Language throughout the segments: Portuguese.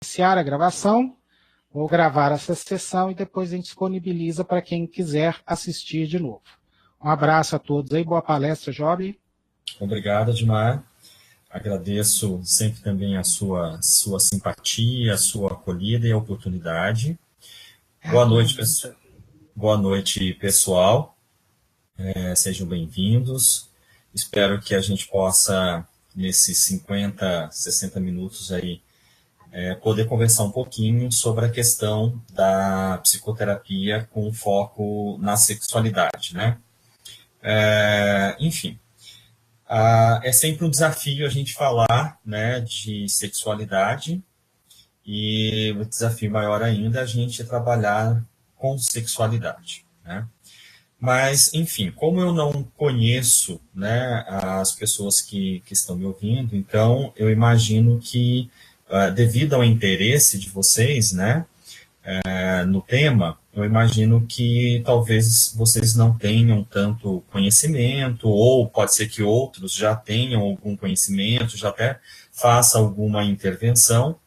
iniciar a gravação, vou gravar essa sessão e depois a gente disponibiliza para quem quiser assistir de novo. Um abraço a todos aí, boa palestra, Job. Obrigado, Edmar. Agradeço sempre também a sua simpatia, a sua acolhida e a oportunidade. Boa noite, pessoal. Sejam bem-vindos. Espero que a gente possa, nesses 50, 60 minutos aí, poder conversar um pouquinho sobre a questão da psicoterapia com foco na sexualidade, né? Enfim, é sempre um desafio a gente falar, né, de sexualidade, e o desafio maior ainda é a gente trabalhar com sexualidade, né? Mas, enfim, como eu não conheço, né, as pessoas que estão me ouvindo, então eu imagino que, devido ao interesse de vocês, né, no tema, eu imagino que talvez vocês não tenham tanto conhecimento, ou pode ser que outros já tenham algum conhecimento, já até façam alguma intervenção.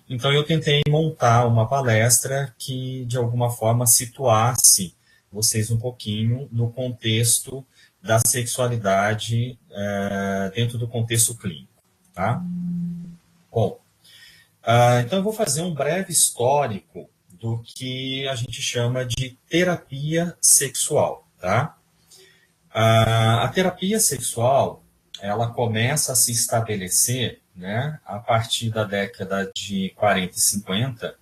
Então eu tentei montar uma palestra que, de alguma forma, situasse vocês um pouquinho no contexto da sexualidade dentro do contexto clínico, tá? Bom, então eu vou fazer um breve histórico do que a gente chama de terapia sexual, tá? A terapia sexual, ela começa a se estabelecer, né, a partir da década de 40 e 50,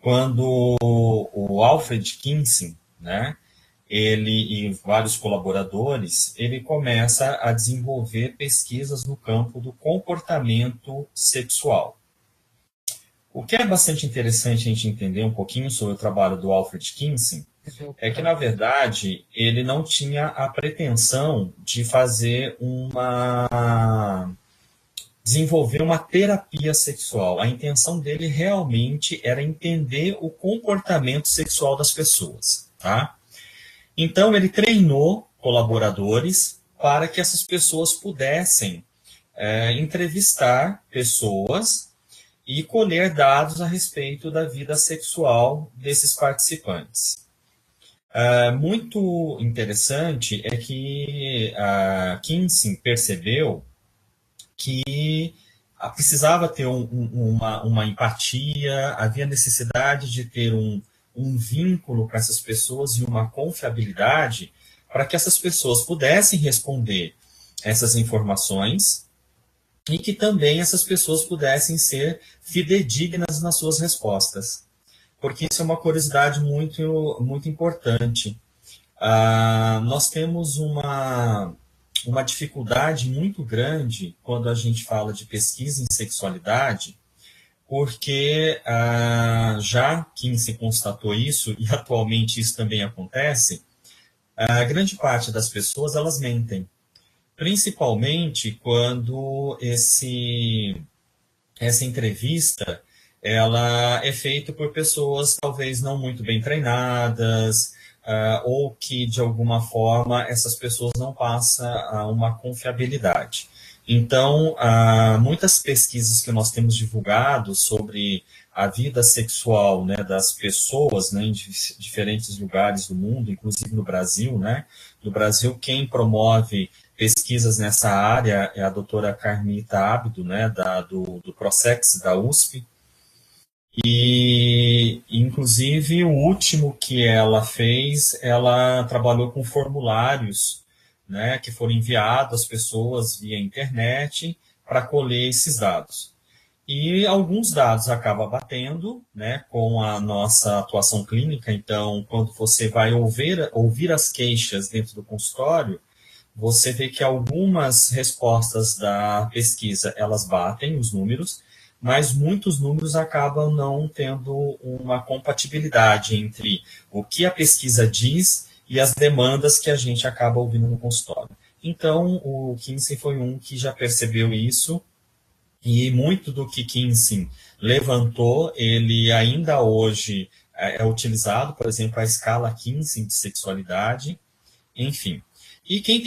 quando o Alfred Kinsey, né, ele e vários colaboradores, ele começa a desenvolver pesquisas no campo do comportamento sexual. O que é bastante interessante a gente entender um pouquinho sobre o trabalho do Alfred Kinsey é que, na verdade, ele não tinha a pretensão de desenvolver uma terapia sexual. A intenção dele realmente era entender o comportamento sexual das pessoas, tá? Então, ele treinou colaboradores para que essas pessoas pudessem entrevistar pessoas e colher dados a respeito da vida sexual desses participantes. Muito interessante é que Kinsey percebeu que precisava ter uma empatia, havia necessidade de ter um vínculo com essas pessoas e uma confiabilidade para que essas pessoas pudessem responder essas informações e que também essas pessoas pudessem ser fidedignas nas suas respostas. Porque isso é uma curiosidade muito, muito importante. Nós temos uma dificuldade muito grande quando a gente fala de pesquisa em sexualidade, porque já que se constatou isso, e atualmente isso também acontece, a grande parte das pessoas elas mentem. Principalmente quando essa entrevista ela é feita por pessoas talvez não muito bem treinadas, ou que de alguma forma essas pessoas não passam uma confiabilidade. Então, muitas pesquisas que nós temos divulgado sobre a vida sexual, né, das pessoas, né, em diferentes lugares do mundo, inclusive no Brasil, né? No Brasil, quem promove pesquisas nessa área é a doutora Carmita Abdo, né, do Prosex, da USP. E, inclusive, o último que ela fez, ela trabalhou com formulários, né, que foram enviados às pessoas via internet para colher esses dados. E alguns dados acabam batendo, né, com a nossa atuação clínica. Então, quando você vai ouvir as queixas dentro do consultório, você vê que algumas respostas da pesquisa, elas batem os números, mas muitos números acabam não tendo uma compatibilidade entre o que a pesquisa diz e as demandas que a gente acaba ouvindo no consultório. Então, o Kinsey foi um que já percebeu isso, e muito do que Kinsey levantou, ele ainda hoje é utilizado, por exemplo, a escala Kinsey de sexualidade, enfim. E quem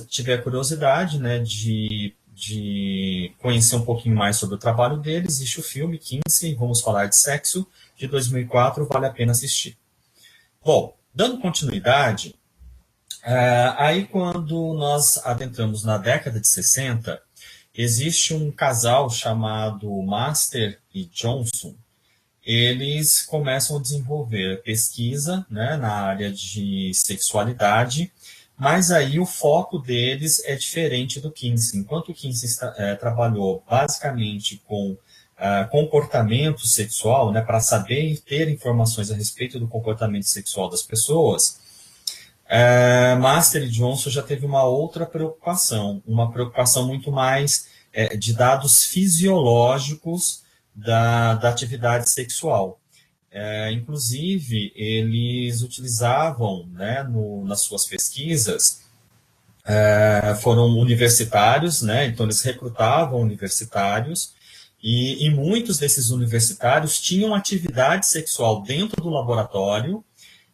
tiver curiosidade, né, de de conhecer um pouquinho mais sobre o trabalho dele, existe o filme Kinsey, Vamos Falar de Sexo, de 2004, vale a pena assistir. Bom, dando continuidade, aí quando nós adentramos na década de 60, existe um casal chamado Master e Johnson. Eles começam a desenvolver pesquisa, né, na área de sexualidade, mas aí o foco deles é diferente do Kinsey. Enquanto o Kinsey trabalhou basicamente com comportamento sexual, né, para saber e ter informações a respeito do comportamento sexual das pessoas, Master e Johnson já teve uma outra preocupação, uma preocupação muito mais de dados fisiológicos da atividade sexual. Inclusive, eles utilizavam, né, nas suas pesquisas, foram universitários, né, então eles recrutavam universitários, e muitos desses universitários tinham atividade sexual dentro do laboratório,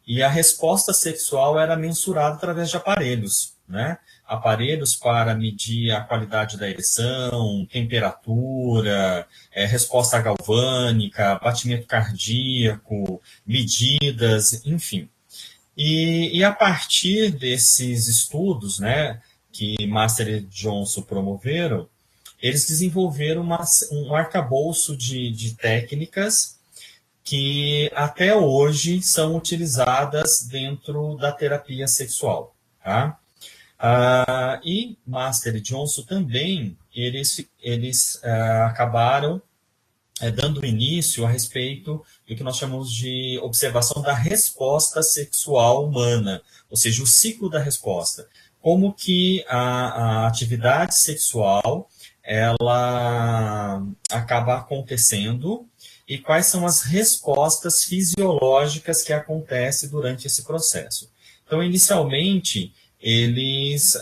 e a resposta sexual era mensurada através de aparelhos, né? Aparelhos para medir a qualidade da ereção, temperatura, resposta galvânica, batimento cardíaco, medidas, enfim. E a partir desses estudos, né, que Master e Johnson promoveram, eles desenvolveram um arcabouço de técnicas que até hoje são utilizadas dentro da terapia sexual. Tá? E Master e Johnson também, eles acabaram dando início a respeito do que nós chamamos de observação da resposta sexual humana, ou seja, o ciclo da resposta. Como que a atividade sexual ela acaba acontecendo e quais são as respostas fisiológicas que acontecem durante esse processo. Então, inicialmente, eles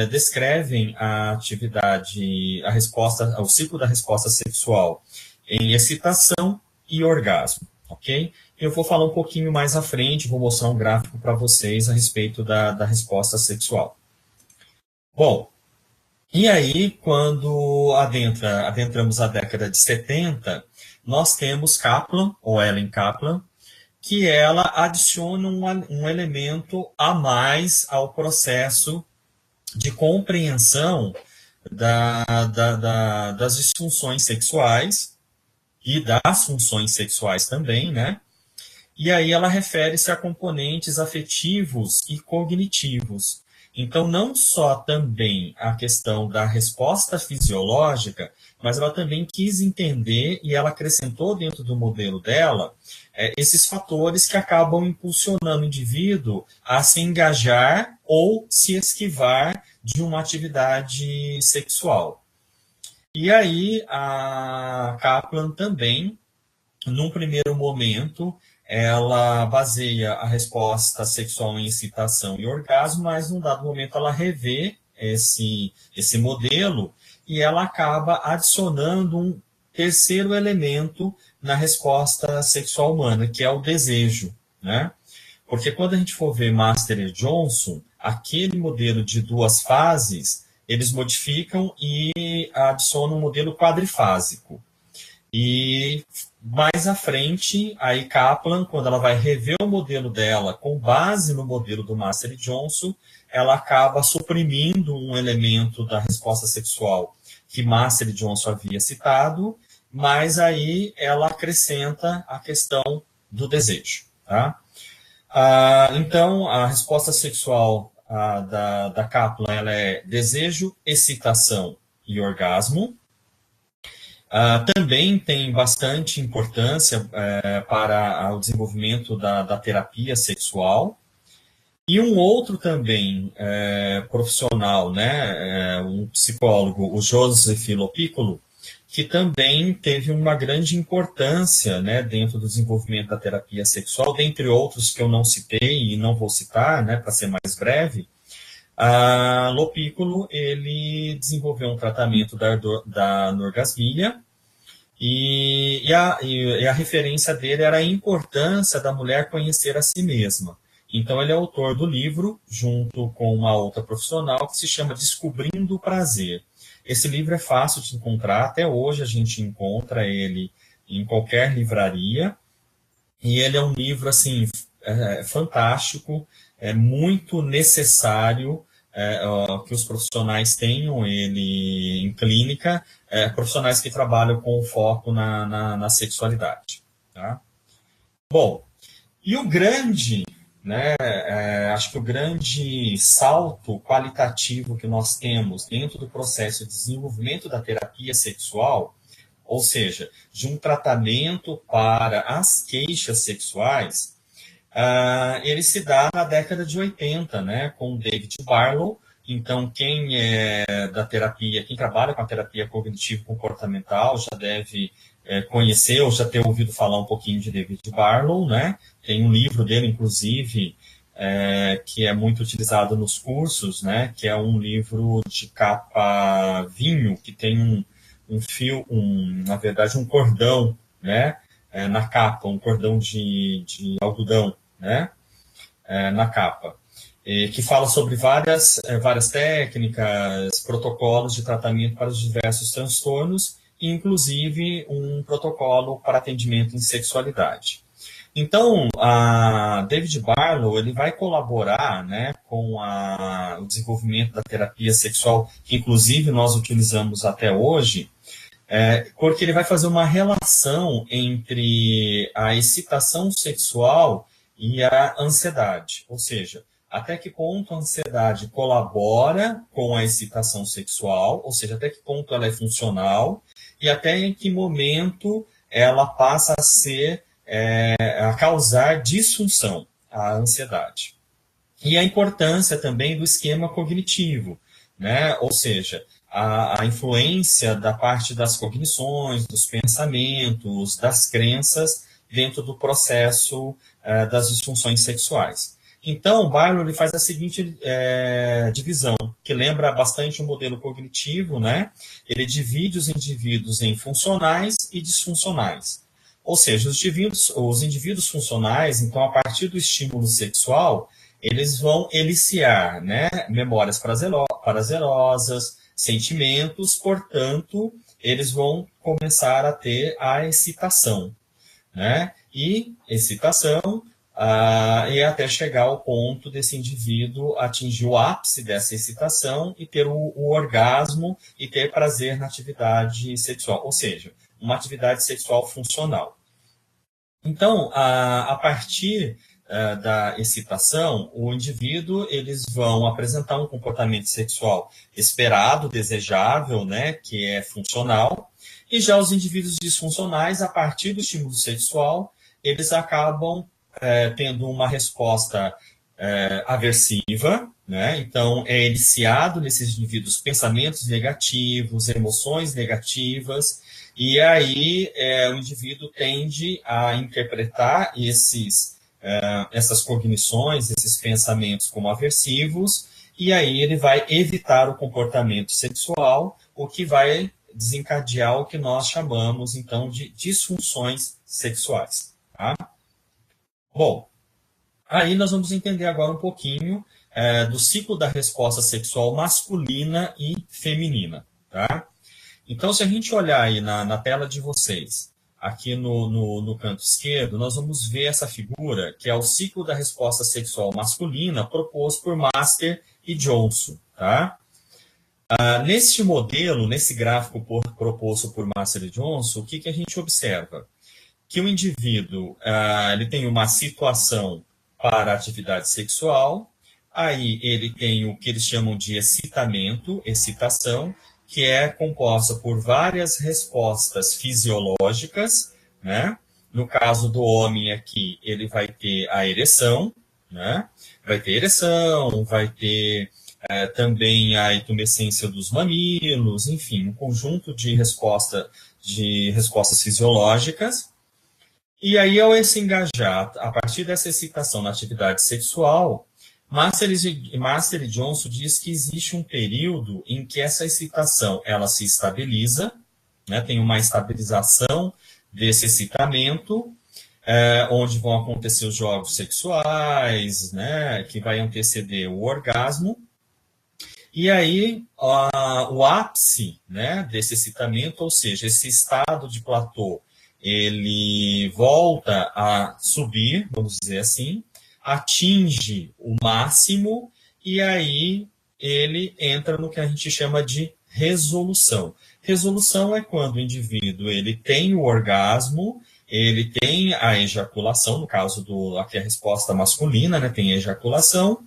descrevem a atividade, a resposta, o ciclo da resposta sexual em excitação e orgasmo, ok? Eu vou falar um pouquinho mais à frente, vou mostrar um gráfico para vocês a respeito da resposta sexual. Bom, e aí, quando adentramos a década de 70, nós temos Kaplan, ou Ellen Kaplan, que ela adiciona um elemento a mais ao processo de compreensão das disfunções sexuais e das funções sexuais também, né? E aí ela refere-se a componentes afetivos e cognitivos. Então, não só também a questão da resposta fisiológica, mas ela também quis entender, e ela acrescentou dentro do modelo dela, esses fatores que acabam impulsionando o indivíduo a se engajar ou se esquivar de uma atividade sexual. E aí, a Kaplan também, num primeiro momento, ela baseia a resposta sexual em excitação e orgasmo, mas num dado momento ela revê esse modelo e ela acaba adicionando um terceiro elemento na resposta sexual humana, que é o desejo, né? Porque quando a gente for ver Master e Johnson, aquele modelo de duas fases, eles modificam e adicionam um modelo quadrifásico. E mais à frente, aí Kaplan, quando ela vai rever o modelo dela com base no modelo do Master e Johnson, ela acaba suprimindo um elemento da resposta sexual que Master e Johnson havia citado, mas aí ela acrescenta a questão do desejo. Tá? Então, a resposta sexual da Kaplan ela é desejo, excitação e orgasmo. Também tem bastante importância para o desenvolvimento da terapia sexual. E um outro também profissional, né, um psicólogo, o Joseph Lopiccolo, que também teve uma grande importância, né, dentro do desenvolvimento da terapia sexual, dentre outros que eu não citei e não vou citar, né, para ser mais breve. Lopiccolo, ele desenvolveu um tratamento da anorgasmia e a referência dele era a importância da mulher conhecer a si mesma. Então, ele é autor do livro, junto com uma outra profissional, que se chama Descobrindo o Prazer. Esse livro é fácil de encontrar, até hoje a gente encontra ele em qualquer livraria, e ele é um livro assim fantástico, é muito necessário que os profissionais tenham ele em clínica, profissionais que trabalham com foco na sexualidade. Tá? Bom, e o grande, né, acho que o grande salto qualitativo que nós temos dentro do processo de desenvolvimento da terapia sexual, ou seja, de um tratamento para as queixas sexuais, ele se dá na década de 80, né, com David Barlow. Então, quem é da terapia, quem trabalha com a terapia cognitivo-comportamental já deve conhecer ou já ter ouvido falar um pouquinho de David Barlow, né? Tem um livro dele, inclusive, que é muito utilizado nos cursos, né? Que é um livro de capa vinho, que tem um fio, na verdade, um cordão, né? Na capa, um cordão de algodão, né? Na capa. Que fala sobre várias técnicas, protocolos de tratamento para os diversos transtornos, inclusive um protocolo para atendimento em sexualidade. Então, a David Barlow ele vai colaborar, né, com o desenvolvimento da terapia sexual, que inclusive nós utilizamos até hoje, porque ele vai fazer uma relação entre a excitação sexual e a ansiedade, ou seja, até que ponto a ansiedade colabora com a excitação sexual, ou seja, até que ponto ela é funcional, e até em que momento ela passa a causar disfunção, a ansiedade. E a importância também do esquema cognitivo, né? Ou seja, a influência da parte das cognições, dos pensamentos, das crenças dentro do processo das disfunções sexuais. Então, o Barlow ele faz a seguinte divisão, que lembra bastante o modelo cognitivo, né? Ele divide os indivíduos em funcionais e disfuncionais. Ou seja, os indivíduos funcionais, então, a partir do estímulo sexual, eles vão eliciar, né, memórias prazerosas, sentimentos, portanto, eles vão começar a ter a excitação, né? E excitação e até chegar ao ponto desse indivíduo atingir o ápice dessa excitação e ter o orgasmo e ter prazer na atividade sexual, ou seja, uma atividade sexual funcional. Então, a partir da excitação, o indivíduo, eles vão apresentar um comportamento sexual esperado, desejável, né, que é funcional, e já os indivíduos disfuncionais, a partir do estímulo sexual, eles acabam tendo uma resposta aversiva, né? Então, é iniciado nesses indivíduos pensamentos negativos, emoções negativas, e aí o indivíduo tende a interpretar essas cognições, esses pensamentos como aversivos, e aí ele vai evitar o comportamento sexual, o que vai desencadear o que nós chamamos, então, de disfunções sexuais. Tá? Bom, aí nós vamos entender agora um pouquinho do ciclo da resposta sexual masculina e feminina. Tá? Então, se a gente olhar aí na tela de vocês, aqui no canto esquerdo, nós vamos ver essa figura, que é o ciclo da resposta sexual masculina proposto por Master e Johnson. Tá? Neste modelo, nesse gráfico proposto por Master e Johnson, o que a gente observa? Que o indivíduo ele tem uma situação para a atividade sexual, aí ele tem o que eles chamam de excitação, que é composta por várias respostas fisiológicas, né? No caso do homem aqui, ele vai ter a ereção, né? Vai ter ereção, vai ter também a intumescência dos mamilos, enfim, um conjunto de respostas fisiológicas. E aí, ao se engajar a partir dessa excitação na atividade sexual, Master e Johnson diz que existe um período em que essa excitação ela se estabiliza, né, tem uma estabilização desse excitamento, onde vão acontecer os jogos sexuais, né, que vai anteceder o orgasmo. E aí, o ápice, né, desse excitamento, ou seja, esse estado de platô, ele volta a subir, vamos dizer assim, atinge o máximo, e aí ele entra no que a gente chama de resolução. Resolução é quando o indivíduo ele tem o orgasmo, ele tem a ejaculação, no caso aqui a resposta masculina, né, tem a ejaculação,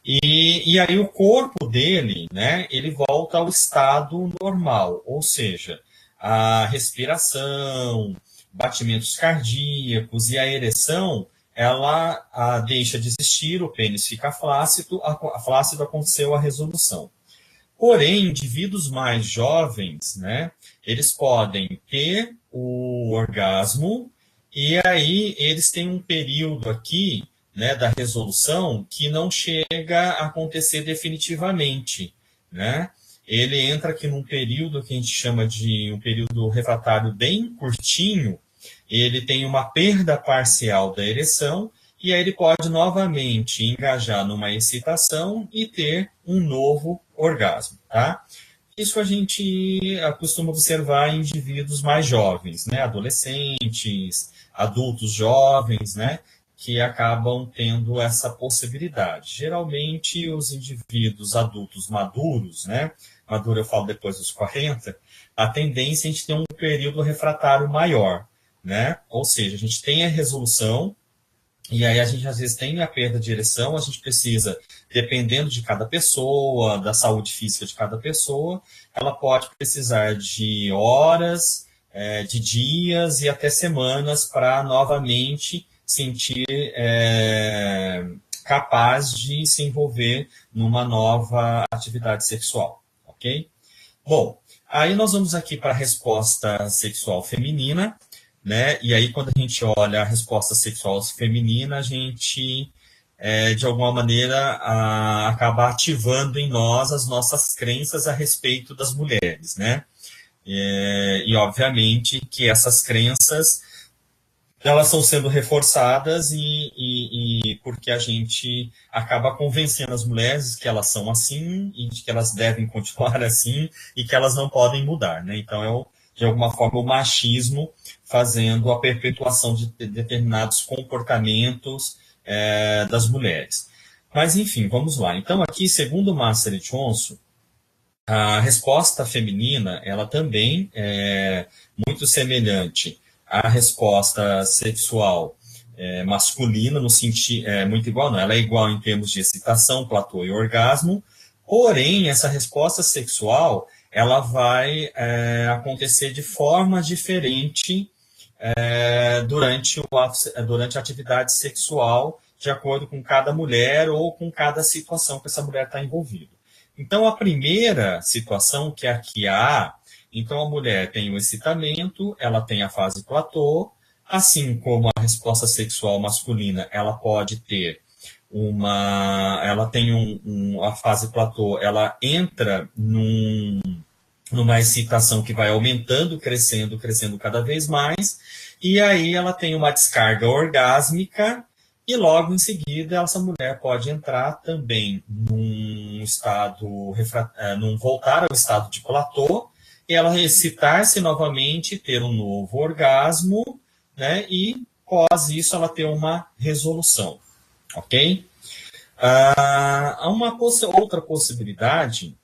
e aí o corpo dele, né, ele volta ao estado normal, ou seja, a respiração, batimentos cardíacos e a ereção, ela deixa de existir, o pênis fica flácido, aconteceu a resolução. Porém, indivíduos mais jovens, né, eles podem ter o orgasmo e aí eles têm um período aqui, né, da resolução que não chega a acontecer definitivamente, né? Ele entra aqui num período que a gente chama de um período refratário bem curtinho, ele tem uma perda parcial da ereção e aí ele pode novamente engajar numa excitação e ter um novo orgasmo, tá? Isso a gente costuma observar em indivíduos mais jovens, né? Adolescentes, adultos jovens, né? Que acabam tendo essa possibilidade. Geralmente, os indivíduos adultos maduros, né? Maduro eu falo depois dos 40, a tendência é a gente ter um período refratário maior, né? Ou seja, a gente tem a resolução, e aí a gente às vezes tem a perda de ereção, a gente precisa, dependendo de cada pessoa, da saúde física de cada pessoa, ela pode precisar de horas, de dias e até semanas para novamente sentir capaz de se envolver numa nova atividade sexual, ok? Bom, aí nós vamos aqui para a resposta sexual feminina, né? E aí, quando a gente olha a resposta sexual feminina, a gente, de alguma maneira, acaba ativando em nós as nossas crenças a respeito das mulheres, né? E, obviamente, que essas crenças, elas estão sendo reforçadas e porque a gente acaba convencendo as mulheres que elas são assim e de que elas devem continuar assim e que elas não podem mudar, né? Então, de alguma forma, o machismo fazendo a perpetuação de determinados comportamentos das mulheres. Mas, enfim, vamos lá. Então, aqui, segundo Master e Johnson, a resposta feminina, ela também é muito semelhante à resposta sexual masculina, no sentido, muito igual, não, ela é igual em termos de excitação, platô e orgasmo, porém, essa resposta sexual, ela vai acontecer de forma diferente durante a atividade sexual, de acordo com cada mulher ou com cada situação que essa mulher está envolvida. Então, a primeira situação, que é aqui a, então a mulher tem o excitamento, ela tem a fase platô, assim como a resposta sexual masculina, ela pode ter ela tem a fase platô, ela entra numa excitação que vai aumentando, crescendo cada vez mais, e aí ela tem uma descarga orgásmica, e logo em seguida essa mulher pode entrar também num voltar ao estado de platô, e ela excitar-se novamente, ter um novo orgasmo, né, e após isso ela ter uma resolução, ok? Há uma outra possibilidade,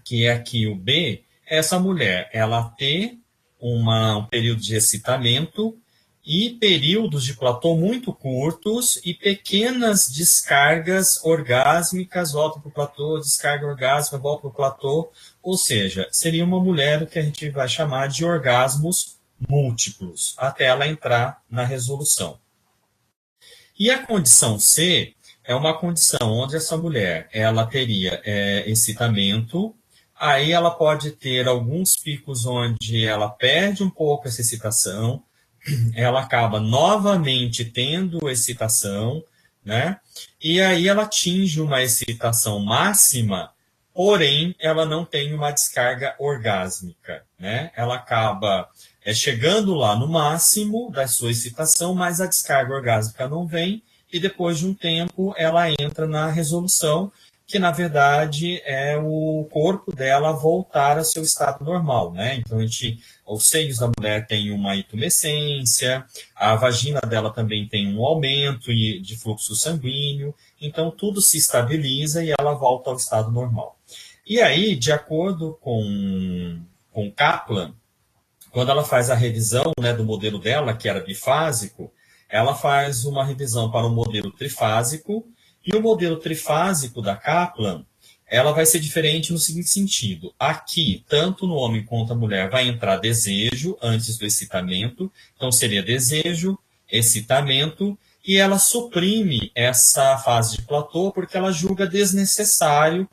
que é aqui o B, essa mulher, ela ter um período de excitamento e períodos de platô muito curtos e pequenas descargas orgásmicas, volta para o platô, descarga orgásmica, volta para o platô, ou seja, seria uma mulher o que a gente vai chamar de orgasmos múltiplos, até ela entrar na resolução. E a condição C é uma condição onde essa mulher, ela teria excitamento, aí ela pode ter alguns picos onde ela perde um pouco essa excitação, ela acaba novamente tendo excitação, né? E aí ela atinge uma excitação máxima, porém ela não tem uma descarga orgásmica, né? Ela acaba chegando lá no máximo da sua excitação, mas a descarga orgásmica não vem, e depois de um tempo ela entra na resolução, que na verdade é o corpo dela voltar ao seu estado normal, né? Então, os seios da mulher têm uma intumescência, a vagina dela também tem um aumento de fluxo sanguíneo, então tudo se estabiliza e ela volta ao estado normal. E aí, de acordo com Kaplan, quando ela faz a revisão, né, do modelo dela, que era bifásico, ela faz uma revisão para o modelo trifásico, e o modelo trifásico da Kaplan, ela vai ser diferente no seguinte sentido. Aqui, tanto no homem quanto a mulher, vai entrar desejo antes do excitamento. Então, seria desejo, excitamento, e ela suprime essa fase de platô porque ela julga desnecessário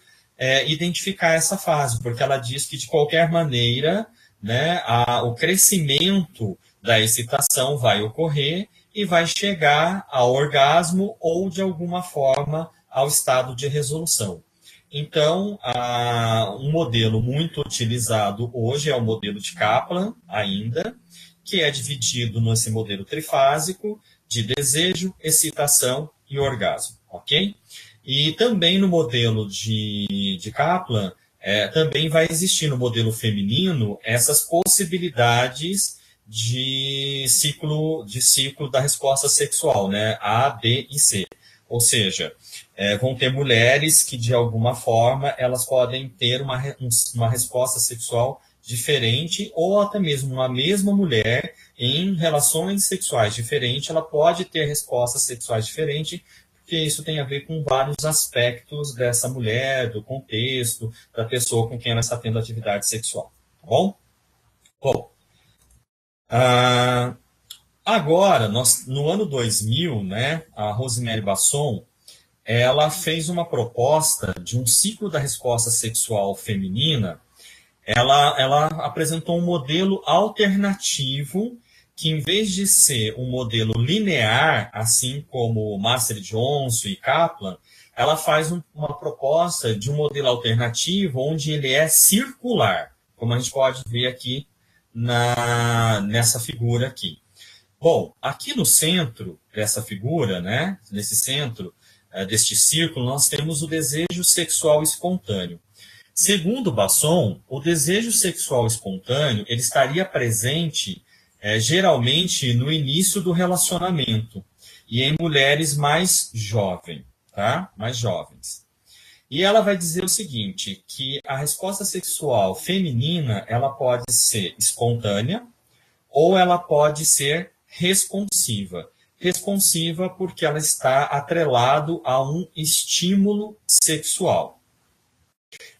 identificar essa fase, porque ela diz que, de qualquer maneira, né, o crescimento da excitação vai ocorrer e vai chegar ao orgasmo ou, de alguma forma, ao estado de resolução. Então, um modelo muito utilizado hoje é o modelo de Kaplan, ainda, que é dividido nesse modelo trifásico de desejo, excitação e orgasmo, ok? E também no modelo de Kaplan, também vai existir no modelo feminino essas possibilidades de ciclo da resposta sexual, né? A, B e C. Ou seja, vão ter mulheres que, de alguma forma, elas podem ter uma resposta sexual diferente, ou até mesmo uma mesma mulher, em relações sexuais diferentes, ela pode ter respostas sexuais diferentes, porque isso tem a ver com vários aspectos dessa mulher, do contexto, da pessoa com quem ela está tendo atividade sexual. Tá bom? Bom, agora, no ano 2000, né, a Rosemary Basson, ela fez uma proposta de um ciclo da resposta sexual feminina. Ela apresentou um modelo alternativo que, em vez de ser um modelo linear, assim como Master Johnson e Kaplan, ela faz uma proposta de um modelo alternativo onde ele é circular, como a gente pode ver aqui nessa figura aqui. Bom, aqui no centro dessa figura, né, nesse centro deste círculo, nós temos o desejo sexual espontâneo. Segundo Basson, o desejo sexual espontâneo ele estaria presente geralmente no início do relacionamento e em mulheres mais jovens, tá? Mais jovens. E ela vai dizer o seguinte, que a resposta sexual feminina ela pode ser espontânea ou ela pode ser responsiva. Responsiva porque ela está atrelado a um estímulo sexual.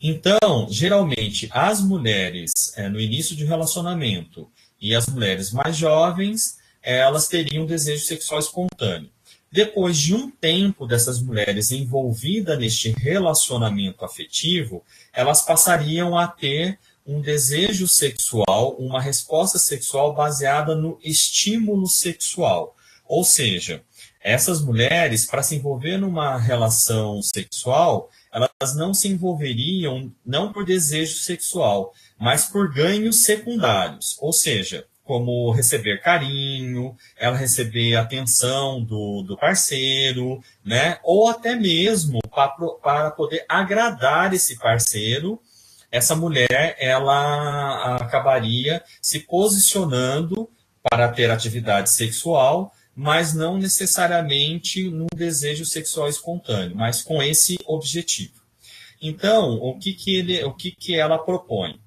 Então, geralmente, as mulheres no início de relacionamento e as mulheres mais jovens, elas teriam desejo sexual espontâneo. Depois de um tempo dessas mulheres envolvidas neste relacionamento afetivo, elas passariam a ter um desejo sexual, uma resposta sexual baseada no estímulo sexual. Ou seja, essas mulheres, para se envolver numa relação sexual, elas não se envolveriam não por desejo sexual, mas por ganhos secundários, ou seja, como receber carinho, ela receber atenção do parceiro, né? Ou até mesmo para poder agradar esse parceiro, essa mulher ela acabaria se posicionando para ter atividade sexual, mas não necessariamente num desejo sexual espontâneo, mas com esse objetivo. Então, o que ela propõe?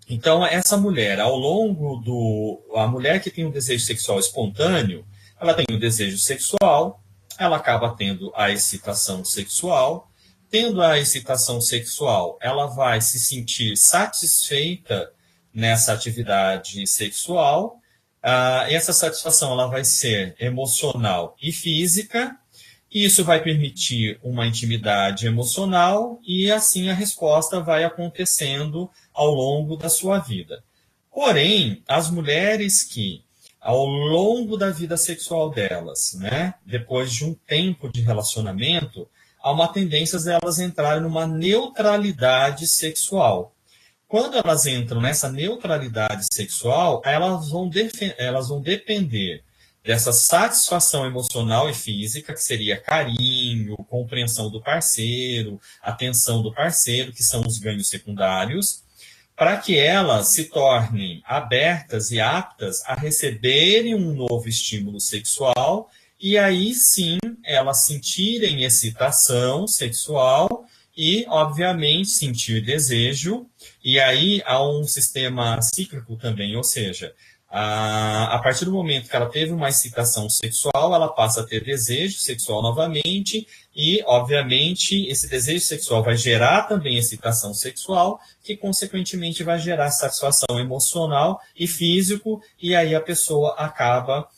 Então, essa mulher, a mulher que tem um desejo sexual espontâneo, ela tem o desejo sexual, ela acaba tendo a excitação sexual. Tendo a excitação sexual, ela vai se sentir satisfeita nessa atividade sexual. Essa satisfação ela vai ser emocional e física, e isso vai permitir uma intimidade emocional, e assim a resposta vai acontecendo ao longo da sua vida. Porém, as mulheres que, ao longo da vida sexual delas, né, depois de um tempo de relacionamento, há uma tendência delas entrarem numa neutralidade sexual. Quando elas entram nessa neutralidade sexual, elas vão depender dessa satisfação emocional e física, que seria carinho, carinho, compreensão do parceiro, atenção do parceiro, que são os ganhos secundários, para que elas se tornem abertas e aptas a receberem um novo estímulo sexual e aí sim elas sentirem excitação sexual e, obviamente, sentir desejo. E aí há um sistema cíclico também, ou seja, a partir do momento que ela teve uma excitação sexual, ela passa a ter desejo sexual novamente e, obviamente, esse desejo sexual vai gerar também excitação sexual, que, consequentemente, vai gerar satisfação emocional e físico, e aí a pessoa acaba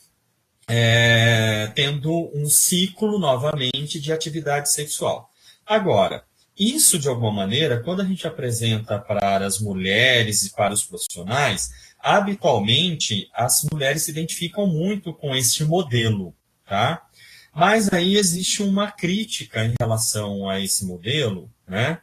tendo um ciclo novamente de atividade sexual. Agora, isso, de alguma maneira, quando a gente apresenta para as mulheres e para os profissionais, habitualmente as mulheres se identificam muito com este modelo, tá? Mas aí existe uma crítica em relação a esse modelo, né?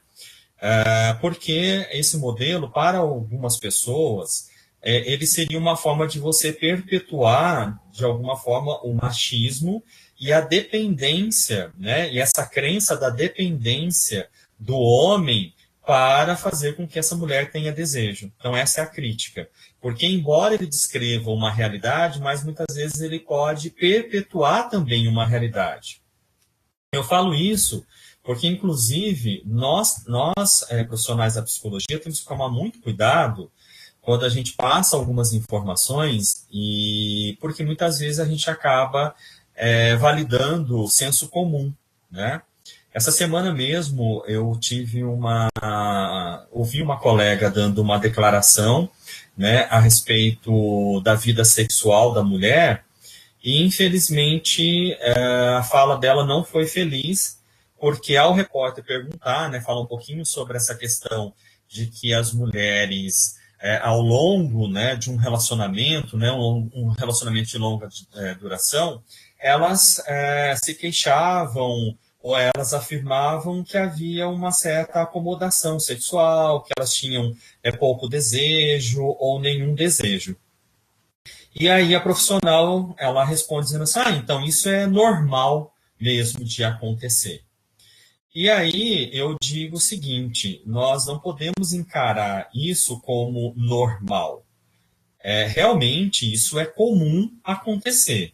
Porque esse modelo, para algumas pessoas, ele seria uma forma de você perpetuar, de alguma forma, o machismo e a dependência, né? E essa crença da dependência do homem para fazer com que essa mulher tenha desejo. Então, essa é a crítica. Porque, embora ele descreva uma realidade, mas muitas vezes ele pode perpetuar também uma realidade. Eu falo isso porque, inclusive, nós profissionais da psicologia, temos que tomar muito cuidado quando a gente passa algumas informações, e porque muitas vezes a gente acaba validando o senso comum, né? Essa semana mesmo eu ouvi uma colega dando uma declaração, né, a respeito da vida sexual da mulher, e infelizmente a fala dela não foi feliz, porque ao repórter perguntar, né, falar um pouquinho sobre essa questão de que as mulheres, ao longo, né, de um relacionamento, né, um relacionamento de longa duração, elas se queixavam ou elas afirmavam que havia uma certa acomodação sexual, que elas tinham pouco desejo ou nenhum desejo. E aí a profissional, ela responde dizendo assim, então isso é normal mesmo de acontecer. E aí eu digo o seguinte, nós não podemos encarar isso como normal. Realmente isso é comum acontecer.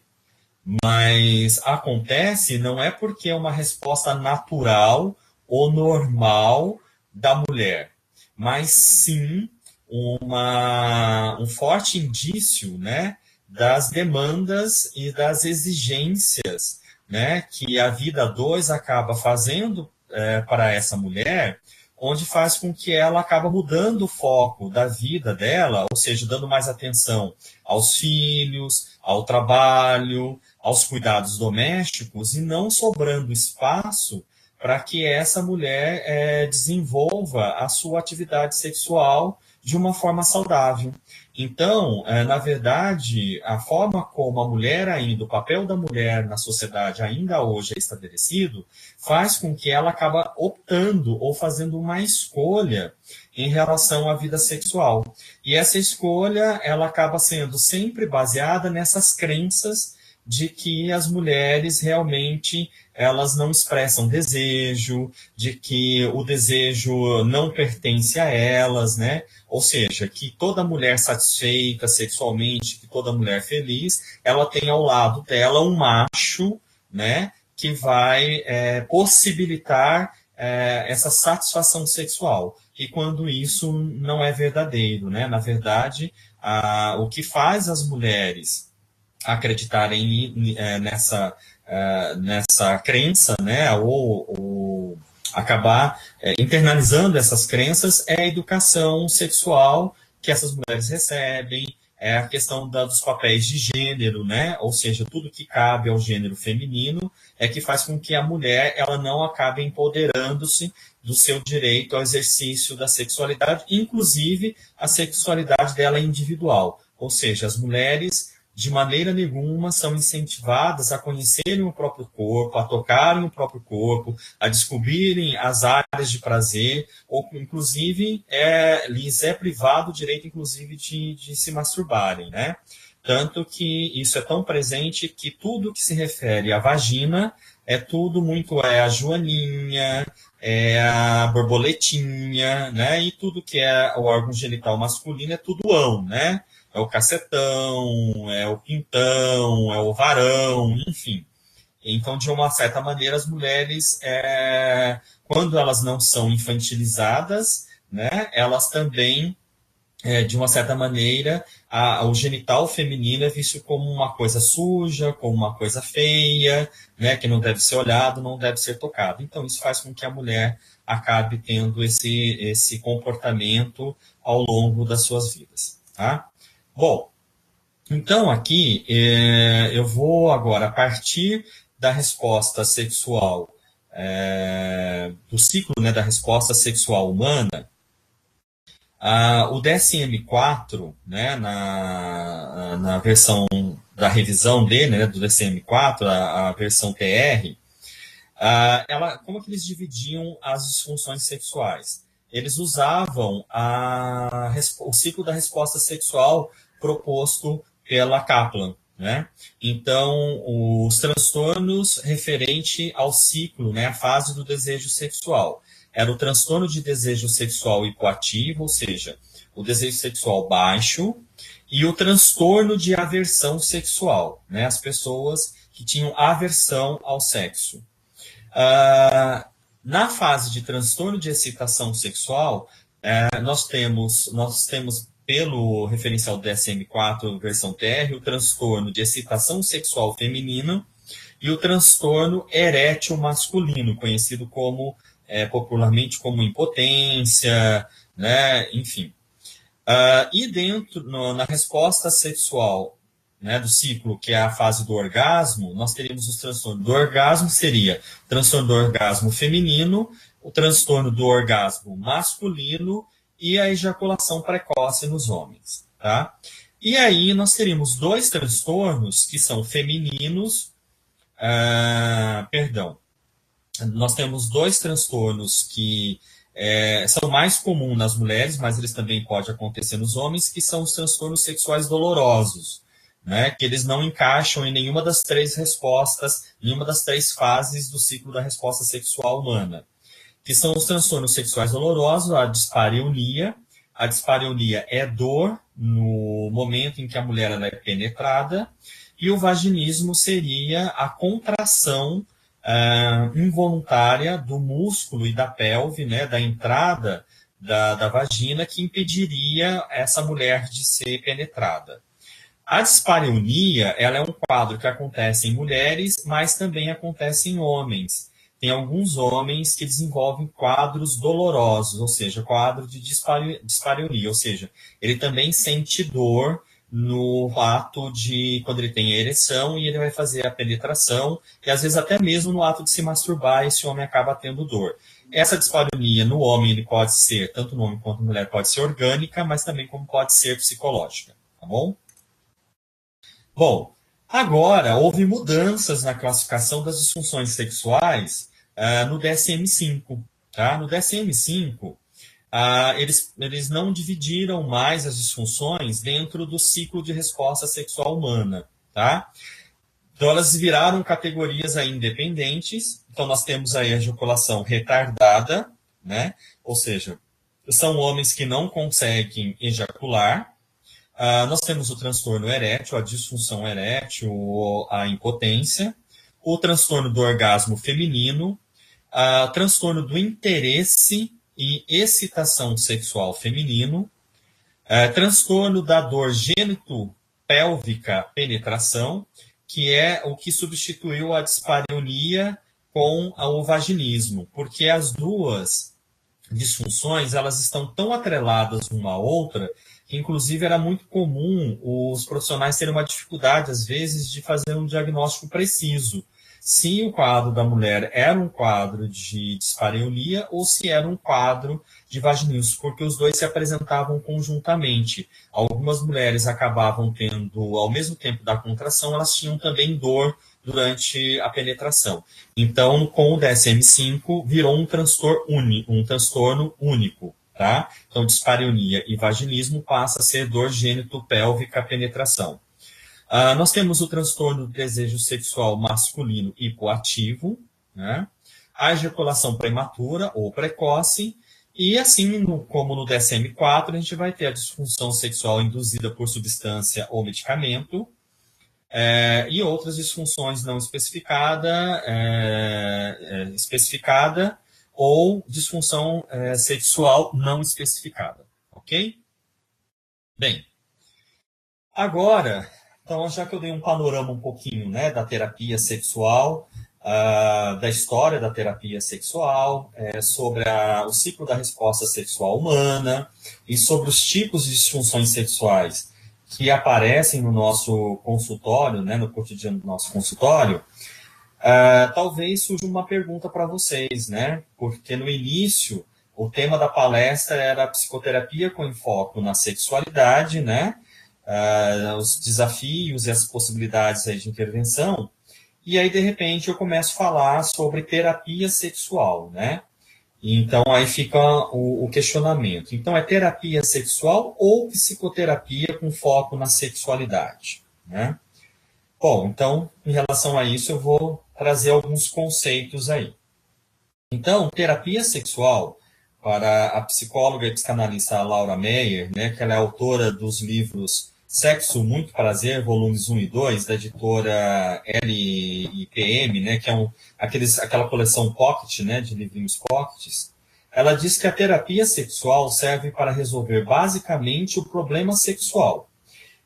Mas acontece não é porque é uma resposta natural ou normal da mulher, mas sim um forte indício, né, das demandas e das exigências, né, que a vida 2 acaba fazendo para essa mulher, onde faz com que ela acaba mudando o foco da vida dela, ou seja, dando mais atenção aos filhos, ao trabalho, aos cuidados domésticos, e não sobrando espaço para que essa mulher desenvolva a sua atividade sexual de uma forma saudável. Então, na verdade, a forma como a mulher ainda, o papel da mulher na sociedade ainda hoje é estabelecido, faz com que ela acaba optando ou fazendo uma escolha em relação à vida sexual. E essa escolha, ela acaba sendo sempre baseada nessas crenças de que as mulheres realmente elas não expressam desejo, de que o desejo não pertence a elas, né? Ou seja, que toda mulher satisfeita sexualmente, que toda mulher feliz, ela tem ao lado dela um macho, né? Que vai possibilitar essa satisfação sexual. E quando isso não é verdadeiro, né? Na verdade, o que faz as mulheres acreditarem nessa crença, né, ou acabar internalizando essas crenças, é a educação sexual que essas mulheres recebem, é a questão dos papéis de gênero, né, ou seja, tudo que cabe ao gênero feminino é que faz com que a mulher ela não acabe empoderando-se do seu direito ao exercício da sexualidade, inclusive a sexualidade dela individual, ou seja, as mulheres de maneira nenhuma são incentivadas a conhecerem o próprio corpo, a tocarem o próprio corpo, a descobrirem as áreas de prazer, ou inclusive lhes é privado o direito, inclusive, de se masturbarem, né? Tanto que isso é tão presente que tudo que se refere à vagina é tudo muito a joaninha, é a borboletinha, né? E tudo que é o órgão genital masculino é tudo ão, né? É o cacetão, é o pintão, é o varão, enfim. Então, de uma certa maneira, as mulheres, quando elas não são infantilizadas, né, elas também, de uma certa maneira, o genital feminino é visto como uma coisa suja, como uma coisa feia, né, que não deve ser olhado, não deve ser tocado. Então, isso faz com que a mulher acabe tendo esse comportamento ao longo das suas vidas. Tá? Bom, então aqui eu vou agora partir da resposta sexual, do ciclo, né, da resposta sexual humana. O DSM-4, né, na versão da revisão dele, né, do DSM-4, a versão TR, como que eles dividiam as disfunções sexuais? Eles usavam o ciclo da resposta sexual proposto pela Kaplan, né? Então, os transtornos referente ao ciclo, né, a fase do desejo sexual, era o transtorno de desejo sexual hipoativo, ou seja, o desejo sexual baixo, e o transtorno de aversão sexual, né, as pessoas que tinham aversão ao sexo. Na fase de transtorno de excitação sexual, nós temos pelo referencial DSM-4, versão TR, o transtorno de excitação sexual feminina e o transtorno erétil masculino, conhecido popularmente como impotência, né, enfim. E na resposta sexual, né, do ciclo, que é a fase do orgasmo, nós teríamos os transtornos do orgasmo, seria o transtorno do orgasmo feminino, o transtorno do orgasmo masculino e a ejaculação precoce nos homens. Tá? E aí nós teríamos dois transtornos que são femininos, nós temos dois transtornos que são mais comuns nas mulheres, mas eles também podem acontecer nos homens, que são os transtornos sexuais dolorosos, né, que eles não encaixam em nenhuma das três respostas, nenhuma das três fases do ciclo da resposta sexual humana, que são os transtornos sexuais dolorosos, a dispareunia. A dispareunia é dor no momento em que a mulher ela é penetrada, e o vaginismo seria a contração involuntária do músculo e da pelve, né, da entrada da vagina, que impediria essa mulher de ser penetrada. A dispareunia, ela é um quadro que acontece em mulheres, mas também acontece em homens. Tem alguns homens que desenvolvem quadros dolorosos, ou seja, quadro de dispareunia, ou seja, ele também sente dor no ato de, quando ele tem a ereção e ele vai fazer a penetração, e às vezes até mesmo no ato de se masturbar, esse homem acaba tendo dor. Essa dispareunia no homem, ele pode ser, tanto no homem quanto na mulher, pode ser orgânica, mas também como pode ser psicológica, tá bom? Bom, agora houve mudanças na classificação das disfunções sexuais no DSM-5. Tá? No DSM-5, eles não dividiram mais as disfunções dentro do ciclo de resposta sexual humana. Tá? Então, elas viraram categorias aí independentes. Então, nós temos aí a ejaculação retardada, né? Ou seja, são homens que não conseguem ejacular. Nós temos o transtorno erétil, a disfunção erétil, a impotência, o transtorno do orgasmo feminino, o transtorno do interesse e excitação sexual feminino, transtorno da dor gênito-pélvica penetração, que é o que substituiu a dispareunia com o vaginismo, porque as duas disfunções elas estão tão atreladas uma à outra que, inclusive, era muito comum os profissionais terem uma dificuldade, às vezes, de fazer um diagnóstico preciso. Se o quadro da mulher era um quadro de dispareunia ou se era um quadro de vaginismo, porque os dois se apresentavam conjuntamente. Algumas mulheres acabavam tendo, ao mesmo tempo da contração, elas tinham também dor durante a penetração. Então, com o DSM-5, virou um transtorno único. Tá? Então, dispareunia e vaginismo passa a ser dor gênito-pélvica penetração. Nós temos o transtorno do desejo sexual masculino hipoativo, né? A ejaculação prematura ou precoce, e assim como no DSM-4, a gente vai ter a disfunção sexual induzida por substância ou medicamento, e outras disfunções não especificada ou disfunção sexual não especificada, ok? Bem, agora, então, já que eu dei um panorama um pouquinho, né, da terapia sexual, da história da terapia sexual, sobre o ciclo da resposta sexual humana e sobre os tipos de disfunções sexuais que aparecem no nosso consultório, né, no cotidiano do nosso consultório, talvez surja uma pergunta para vocês, né? Porque no início o tema da palestra era a psicoterapia com enfoque na sexualidade, né? Os desafios e as possibilidades aí de intervenção. E aí, de repente, eu começo a falar sobre terapia sexual, né? Então, aí fica o questionamento. Então, é terapia sexual ou psicoterapia com foco na sexualidade, né? Bom, então, em relação a isso, eu vou trazer alguns conceitos aí. Então, terapia sexual, para a psicóloga e psicanalista Laura Meyer, né, que ela é autora dos livros Sexo, Muito Prazer, volumes 1 e 2, da editora LIPM, né, que é aquela coleção pocket, né, de livrinhos pockets. Ela diz que a terapia sexual serve para resolver basicamente o problema sexual.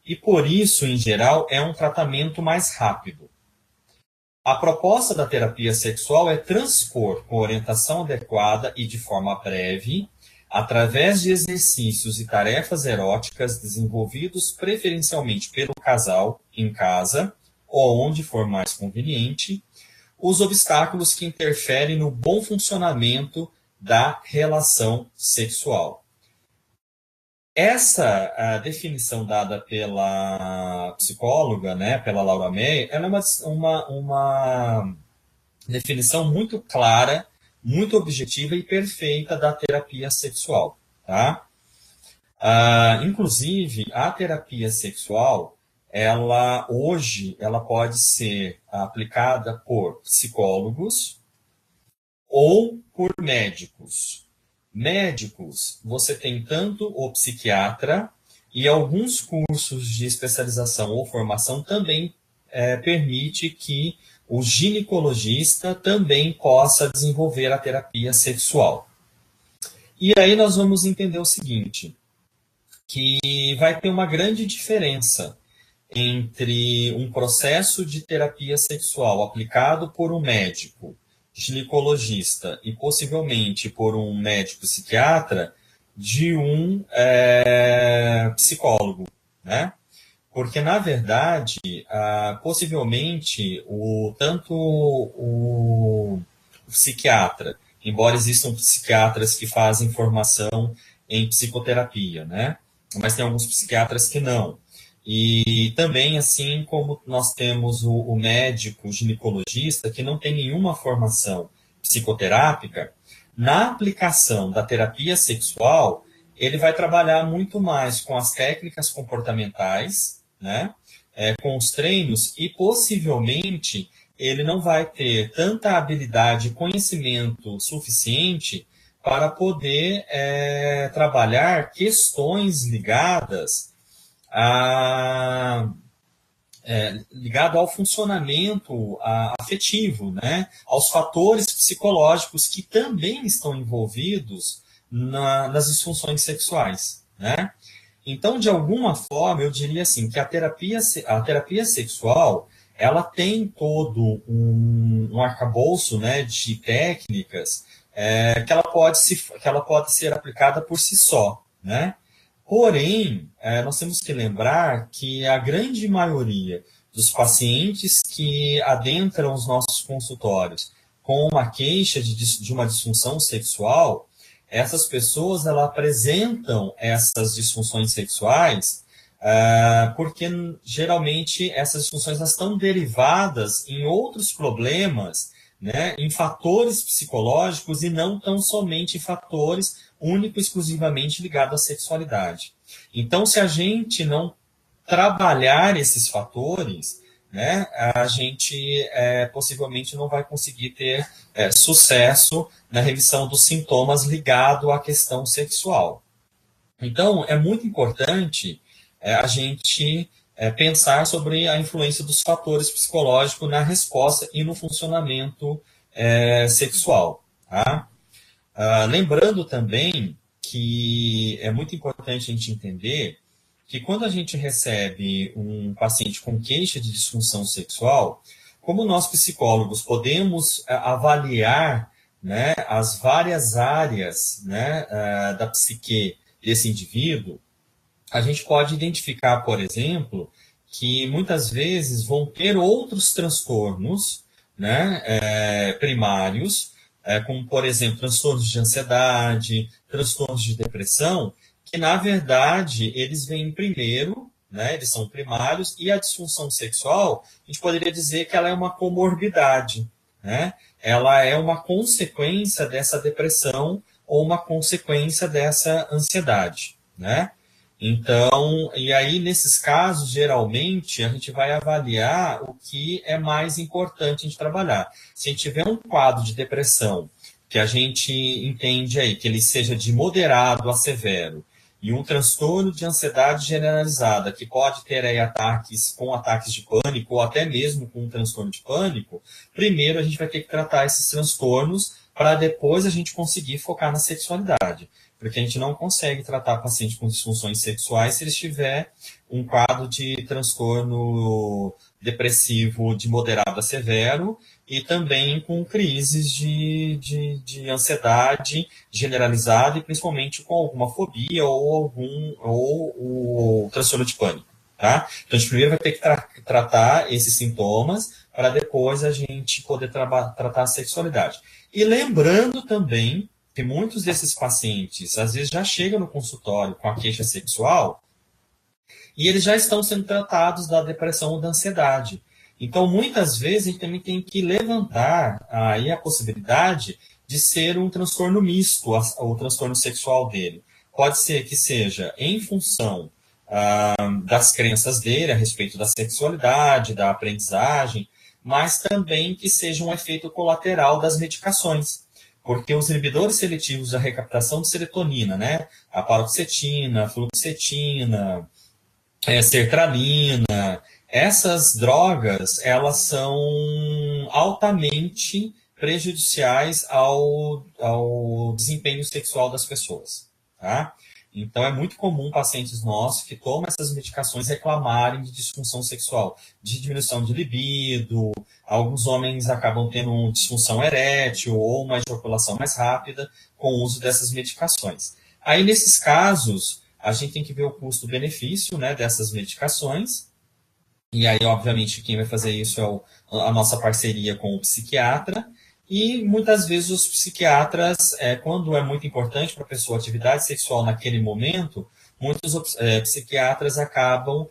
E por isso, em geral, é um tratamento mais rápido. A proposta da terapia sexual é transpor com orientação adequada e de forma breve, através de exercícios e tarefas eróticas desenvolvidos preferencialmente pelo casal em casa ou onde for mais conveniente, os obstáculos que interferem no bom funcionamento da relação sexual. Essa definição dada pela psicóloga, né, pela Laura May, ela é uma definição muito clara, muito objetiva e perfeita da terapia sexual, tá? Inclusive, a terapia sexual, hoje, ela pode ser aplicada por psicólogos ou por médicos. Médicos, você tem tanto o psiquiatra e alguns cursos de especialização ou formação também permite que o ginecologista também possa desenvolver a terapia sexual. E aí nós vamos entender o seguinte, que vai ter uma grande diferença entre um processo de terapia sexual aplicado por um médico ginecologista e possivelmente por um médico psiquiatra de um psicólogo, né? Porque, na verdade, possivelmente, tanto o psiquiatra, embora existam psiquiatras que fazem formação em psicoterapia, né? Mas tem alguns psiquiatras que não. E também, assim como nós temos o médico ginecologista, que não tem nenhuma formação psicoterápica, na aplicação da terapia sexual, ele vai trabalhar muito mais com as técnicas comportamentais, né? Com os treinos, e possivelmente ele não vai ter tanta habilidade e conhecimento suficiente para poder trabalhar questões ligadas ligado ao funcionamento afetivo, né? Aos fatores psicológicos que também estão envolvidos nas disfunções sexuais, né? Então, de alguma forma, eu diria assim, que a terapia sexual, ela tem todo um arcabouço, né, de técnicas que ela pode ser aplicada por si só, né? Porém, nós temos que lembrar que a grande maioria dos pacientes que adentram os nossos consultórios com uma queixa de uma disfunção sexual, essas pessoas elas apresentam essas disfunções sexuais porque geralmente essas disfunções elas estão derivadas em outros problemas, né, em fatores psicológicos e não tão somente em fatores único e exclusivamente ligados à sexualidade. Então, se a gente não trabalhar esses fatores, né, a gente possivelmente não vai conseguir ter sucesso na revisão dos sintomas ligado à questão sexual. Então, é muito importante a gente pensar sobre a influência dos fatores psicológicos na resposta e no funcionamento sexual. Tá? Lembrando também que é muito importante a gente entender que quando a gente recebe um paciente com queixa de disfunção sexual, como nós psicólogos podemos avaliar, né, as várias áreas, né, da psique desse indivíduo, a gente pode identificar, por exemplo, que muitas vezes vão ter outros transtornos, né, primários, como, por exemplo, transtornos de ansiedade, transtornos de depressão, que, na verdade, eles vêm primeiro, né, eles são primários, e a disfunção sexual, a gente poderia dizer que ela é uma comorbidade, né? Ela é uma consequência dessa depressão ou uma consequência dessa ansiedade, né? Então, e aí, nesses casos, geralmente, a gente vai avaliar o que é mais importante a gente trabalhar. Se a gente tiver um quadro de depressão, que a gente entende aí que ele seja de moderado a severo, e um transtorno de ansiedade generalizada, que pode ter aí ataques de pânico, ou até mesmo com um transtorno de pânico, primeiro a gente vai ter que tratar esses transtornos para depois a gente conseguir focar na sexualidade. Porque a gente não consegue tratar paciente com disfunções sexuais se ele tiver um quadro de transtorno depressivo de moderado a severo e também com crises de ansiedade generalizada e principalmente com alguma fobia ou o transtorno de pânico. Tá? Então a gente primeiro vai ter que tratar esses sintomas para depois a gente poder tratar a sexualidade. E lembrando também que muitos desses pacientes, às vezes, já chegam no consultório com a queixa sexual e eles já estão sendo tratados da depressão ou da ansiedade. Então, muitas vezes, a gente também tem que levantar aí a possibilidade de ser um transtorno misto, o transtorno sexual dele. Pode ser que seja em função das crenças dele a respeito da sexualidade, da aprendizagem, mas também que seja um efeito colateral das medicações. Porque os inibidores seletivos da recaptação de serotonina, né, a paroxetina, a fluoxetina, sertralina, essas drogas, elas são altamente prejudiciais ao desempenho sexual das pessoas, tá? Então, é muito comum pacientes nossos que tomam essas medicações reclamarem de disfunção sexual, de diminuição de libido, alguns homens acabam tendo uma disfunção erétil ou uma ejaculação mais rápida com o uso dessas medicações. Aí, nesses casos, a gente tem que ver o custo-benefício, né, dessas medicações. E aí, obviamente, quem vai fazer isso é a nossa parceria com o psiquiatra. E muitas vezes os psiquiatras, quando é muito importante para a pessoa a atividade sexual naquele momento, muitos psiquiatras acabam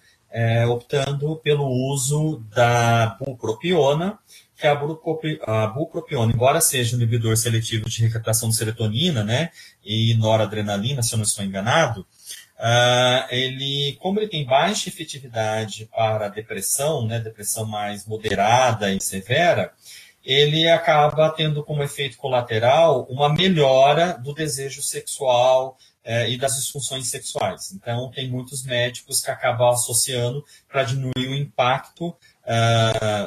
optando pelo uso da bupropiona, que a bupropiona, embora seja um inibidor seletivo de recaptação de serotonina, né, e noradrenalina, se eu não estou enganado, como ele tem baixa efetividade para a depressão, né, depressão mais moderada e severa, ele acaba tendo como efeito colateral uma melhora do desejo sexual e das disfunções sexuais. Então, tem muitos médicos que acabam associando para diminuir o impacto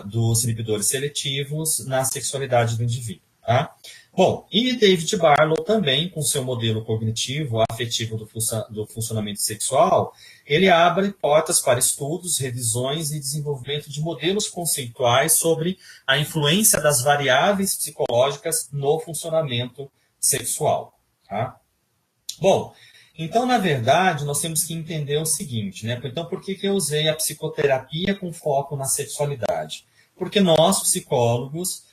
dos inibidores seletivos na sexualidade do indivíduo. Tá? Bom, e David Barlow também, com seu modelo cognitivo afetivo do funcionamento sexual, ele abre portas para estudos, revisões e desenvolvimento de modelos conceituais sobre a influência das variáveis psicológicas no funcionamento sexual. Tá? Bom, então, na verdade, nós temos que entender o seguinte, né? Então, por que eu usei a psicoterapia com foco na sexualidade? Porque nós, psicólogos,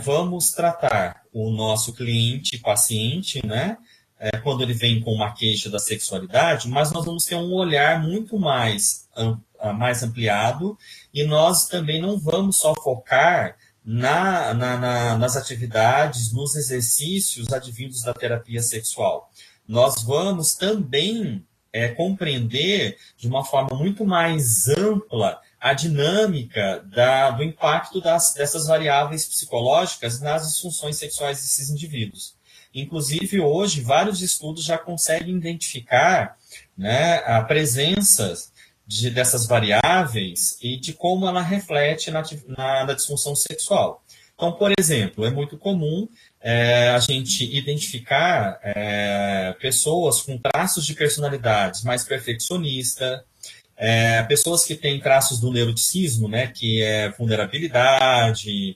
vamos tratar o nosso cliente, paciente, né? Quando ele vem com uma queixa da sexualidade, mas nós vamos ter um olhar muito mais ampliado e nós também não vamos só focar nas atividades, nos exercícios advindos da terapia sexual. Nós vamos também compreender de uma forma muito mais ampla a dinâmica do impacto dessas variáveis psicológicas nas disfunções sexuais desses indivíduos. Inclusive, hoje, vários estudos já conseguem identificar, né, a presença dessas variáveis e de como ela reflete na disfunção sexual. Então, por exemplo, é muito comum a gente identificar pessoas com traços de personalidade mais perfeccionista, pessoas que têm traços do neuroticismo, né, que é vulnerabilidade,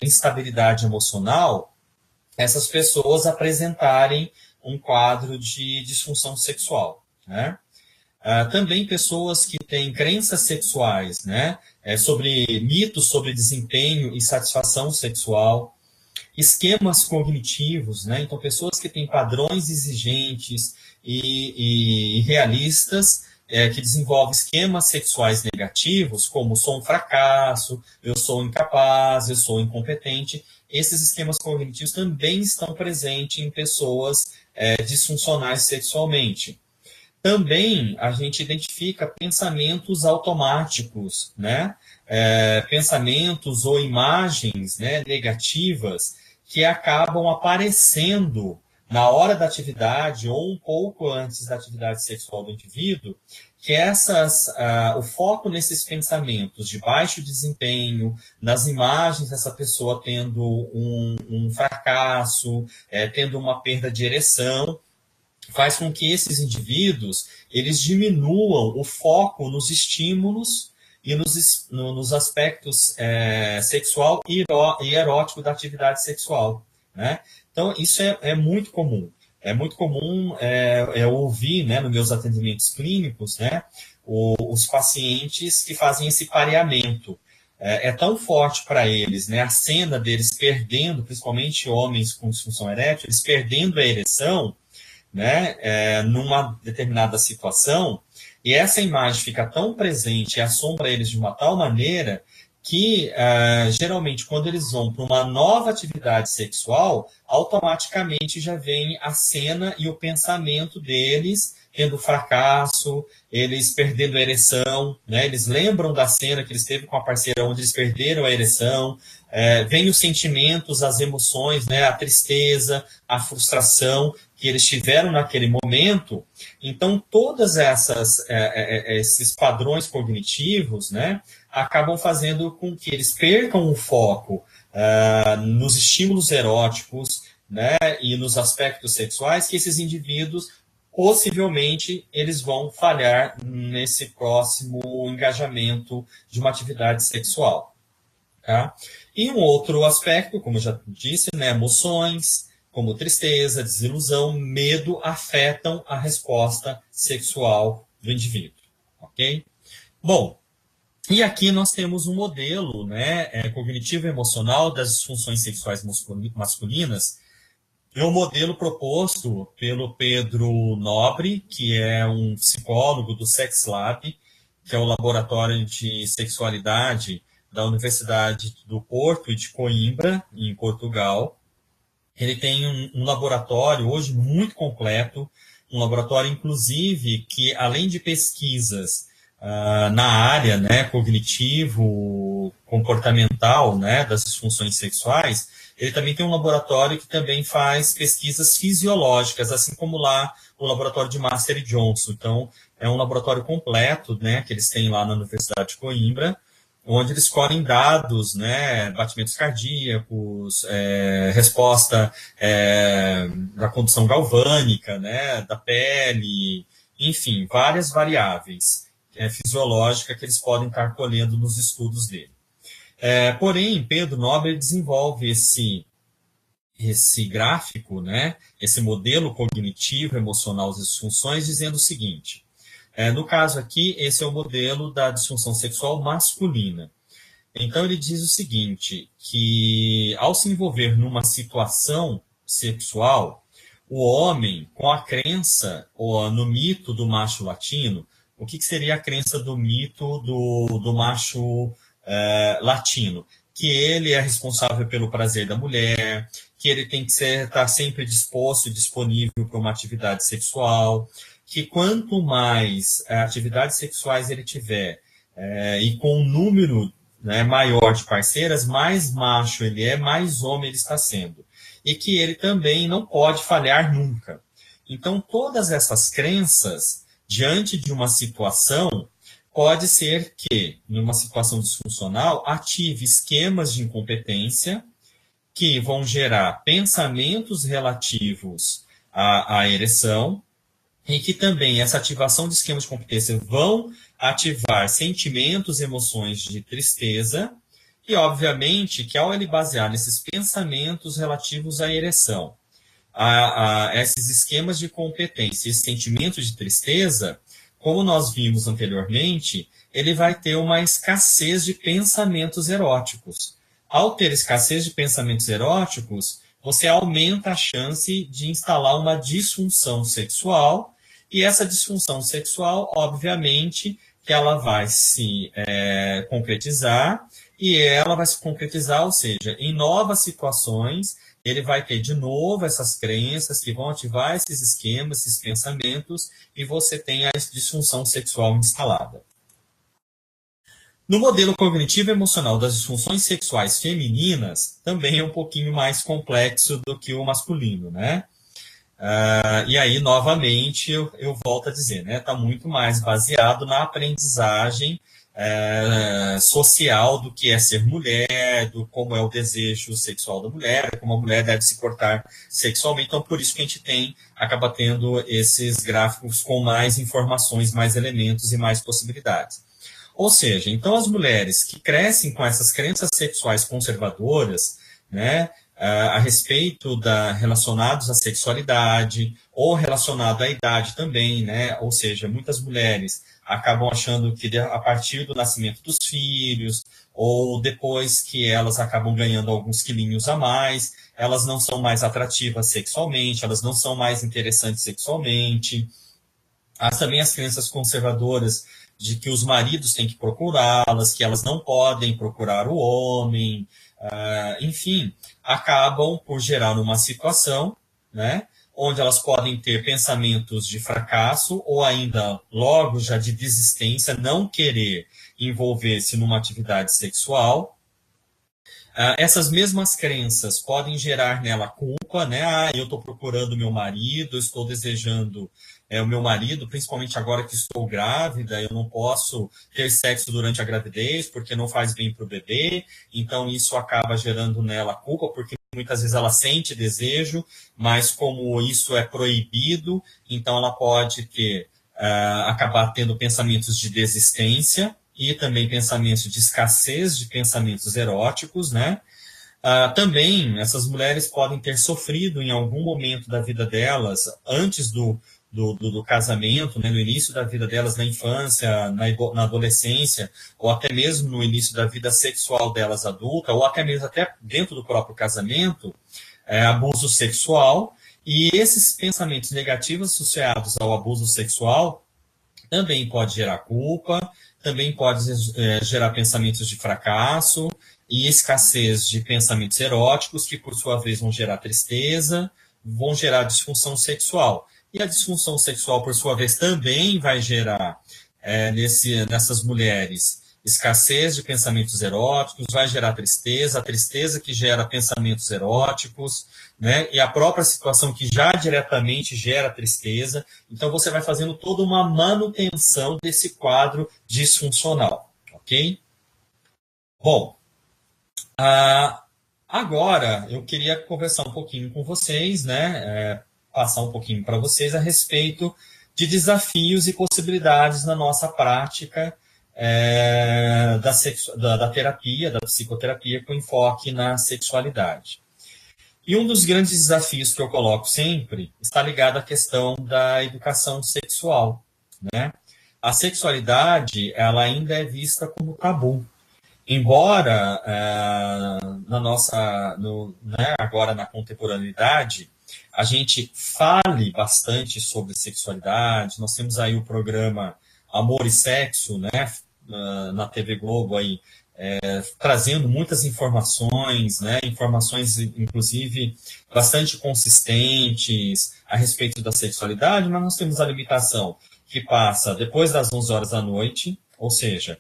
instabilidade emocional, essas pessoas apresentarem um quadro de disfunção sexual, né? Também pessoas que têm crenças sexuais, né, sobre mitos sobre desempenho e satisfação sexual, esquemas cognitivos, né, então pessoas que têm padrões exigentes e realistas, que desenvolvem esquemas sexuais negativos, como sou um fracasso, eu sou incapaz, eu sou incompetente. Esses esquemas cognitivos também estão presentes em pessoas disfuncionais sexualmente. Também a gente identifica pensamentos automáticos, né? Pensamentos ou imagens, né, negativas que acabam aparecendo na hora da atividade ou um pouco antes da atividade sexual do indivíduo, que o foco nesses pensamentos de baixo desempenho, nas imagens dessa pessoa tendo um fracasso, tendo uma perda de ereção, faz com que esses indivíduos eles diminuam o foco nos estímulos e nos aspectos sexual e erótico da atividade sexual, né? Então, isso é muito comum. É muito comum ouvir, né, nos meus atendimentos clínicos, né, os pacientes que fazem esse pareamento. É tão forte para eles, né, a cena deles perdendo, principalmente homens com disfunção erétil, eles perdendo a ereção, né, numa determinada situação, e essa imagem fica tão presente e assombra eles de uma tal maneira que, geralmente, quando eles vão para uma nova atividade sexual, automaticamente já vem a cena e o pensamento deles tendo fracasso, eles perdendo a ereção, né? Eles lembram da cena que eles teve com a parceira onde eles perderam a ereção, vem os sentimentos, as emoções, né? A tristeza, a frustração que eles tiveram naquele momento. Então, todas esses padrões cognitivos, né, acabam fazendo com que eles percam o foco nos estímulos eróticos, né, e nos aspectos sexuais, que esses indivíduos, possivelmente, eles vão falhar nesse próximo engajamento de uma atividade sexual. Tá? E um outro aspecto, como eu já disse, né, emoções, como tristeza, desilusão, medo, afetam a resposta sexual do indivíduo. Ok? Bom, e aqui nós temos um modelo, né, cognitivo e emocional das disfunções sexuais masculinas. É um modelo proposto pelo Pedro Nobre, que é um psicólogo do Sex Lab, que é o laboratório de sexualidade da Universidade do Porto e de Coimbra, em Portugal. Ele tem um laboratório hoje muito completo, um laboratório, inclusive, que além de pesquisas na área, né, cognitivo-comportamental, né, das disfunções sexuais, ele também tem um laboratório que também faz pesquisas fisiológicas, assim como lá o laboratório de Master e Johnson. Então, é um laboratório completo, né, que eles têm lá na Universidade de Coimbra, onde eles colhem dados, né, batimentos cardíacos, resposta da condução galvânica, né, da pele, enfim, várias variáveis fisiológicas que eles podem estar colhendo nos estudos dele. Porém, Pedro Nobre desenvolve esse gráfico, né, esse modelo cognitivo emocional das disfunções, dizendo o seguinte: no caso aqui, esse é o modelo da disfunção sexual masculina. Então, ele diz o seguinte, que ao se envolver numa situação sexual, o homem, com a crença ou no mito do macho latino, o que seria a crença do mito do macho latino? Que ele é responsável pelo prazer da mulher, que ele tem que estar sempre disposto e disponível para uma atividade sexual, que quanto mais atividades sexuais ele tiver e com um número, né, maior de parceiras, mais macho ele é, mais homem ele está sendo. E que ele também não pode falhar nunca. Então, todas essas crenças, diante de uma situação, pode ser que, numa situação disfuncional, ative esquemas de incompetência que vão gerar pensamentos relativos à ereção, e que também essa ativação de esquemas de competência vão ativar sentimentos, emoções de tristeza, e obviamente que ao ele basear nesses pensamentos relativos à ereção, a esses esquemas de competência, esses sentimentos de tristeza, como nós vimos anteriormente, ele vai ter uma escassez de pensamentos eróticos. Ao ter escassez de pensamentos eróticos, você aumenta a chance de instalar uma disfunção sexual, e essa disfunção sexual, obviamente, que ela vai se concretizar, e ela vai se concretizar, ou seja, em novas situações, ele vai ter de novo essas crenças que vão ativar esses esquemas, esses pensamentos, e você tem a disfunção sexual instalada. No modelo cognitivo emocional das disfunções sexuais femininas, também é um pouquinho mais complexo do que o masculino, né? E aí, novamente, eu volto a dizer, né? Está muito mais baseado na aprendizagem social do que é ser mulher, do como é o desejo sexual da mulher, como a mulher deve se portar sexualmente. Então, por isso que a gente acaba tendo esses gráficos com mais informações, mais elementos e mais possibilidades. Ou seja, então as mulheres que crescem com essas crenças sexuais conservadoras, né, a respeito relacionados à sexualidade, ou relacionado à idade também, né, ou seja, muitas mulheres acabam achando que a partir do nascimento dos filhos, ou depois que elas acabam ganhando alguns quilinhos a mais, elas não são mais atrativas sexualmente, elas não são mais interessantes sexualmente. Há também as crenças conservadoras de que os maridos têm que procurá-las, que elas não podem procurar o homem, enfim, acabam por gerar uma situação, né, onde elas podem ter pensamentos de fracasso ou ainda logo já de desistência, não querer envolver-se numa atividade sexual. Essas mesmas crenças podem gerar nela culpa, né? Eu estou procurando meu marido, eu estou desejando o meu marido, principalmente agora que estou grávida, eu não posso ter sexo durante a gravidez porque não faz bem para o bebê, então isso acaba gerando nela culpa, porque muitas vezes ela sente desejo, mas como isso é proibido, então ela pode acabar tendo pensamentos de desistência, e também pensamentos de escassez de pensamentos eróticos, né? Também essas mulheres podem ter sofrido em algum momento da vida delas, antes do casamento, né, no início da vida delas, na infância, na adolescência, ou até mesmo no início da vida sexual delas adulta, ou até mesmo até dentro do próprio casamento, abuso sexual, e esses pensamentos negativos associados ao abuso sexual também pode gerar culpa, também pode gerar pensamentos de fracasso e escassez de pensamentos eróticos, que por sua vez vão gerar tristeza, vão gerar disfunção sexual. E a disfunção sexual, por sua vez, também vai gerar nessas mulheres escassez de pensamentos eróticos, vai gerar tristeza, a tristeza que gera pensamentos eróticos, né? E a própria situação que já diretamente gera tristeza. Então, você vai fazendo toda uma manutenção desse quadro disfuncional, ok? Bom, agora eu queria conversar um pouquinho com vocês, né? Passar um pouquinho para vocês a respeito de desafios e possibilidades na nossa prática da terapia, da psicoterapia com enfoque na sexualidade. E um dos grandes desafios que eu coloco sempre está ligado à questão da educação sexual, né? A sexualidade, ela ainda é vista como tabu. Embora agora na contemporaneidade, a gente fale bastante sobre sexualidade. Nós temos aí o programa Amor e Sexo, né, na TV Globo aí, trazendo muitas informações, né, informações, inclusive, bastante consistentes a respeito da sexualidade, mas nós temos a limitação que passa depois das 11 horas da noite, ou seja,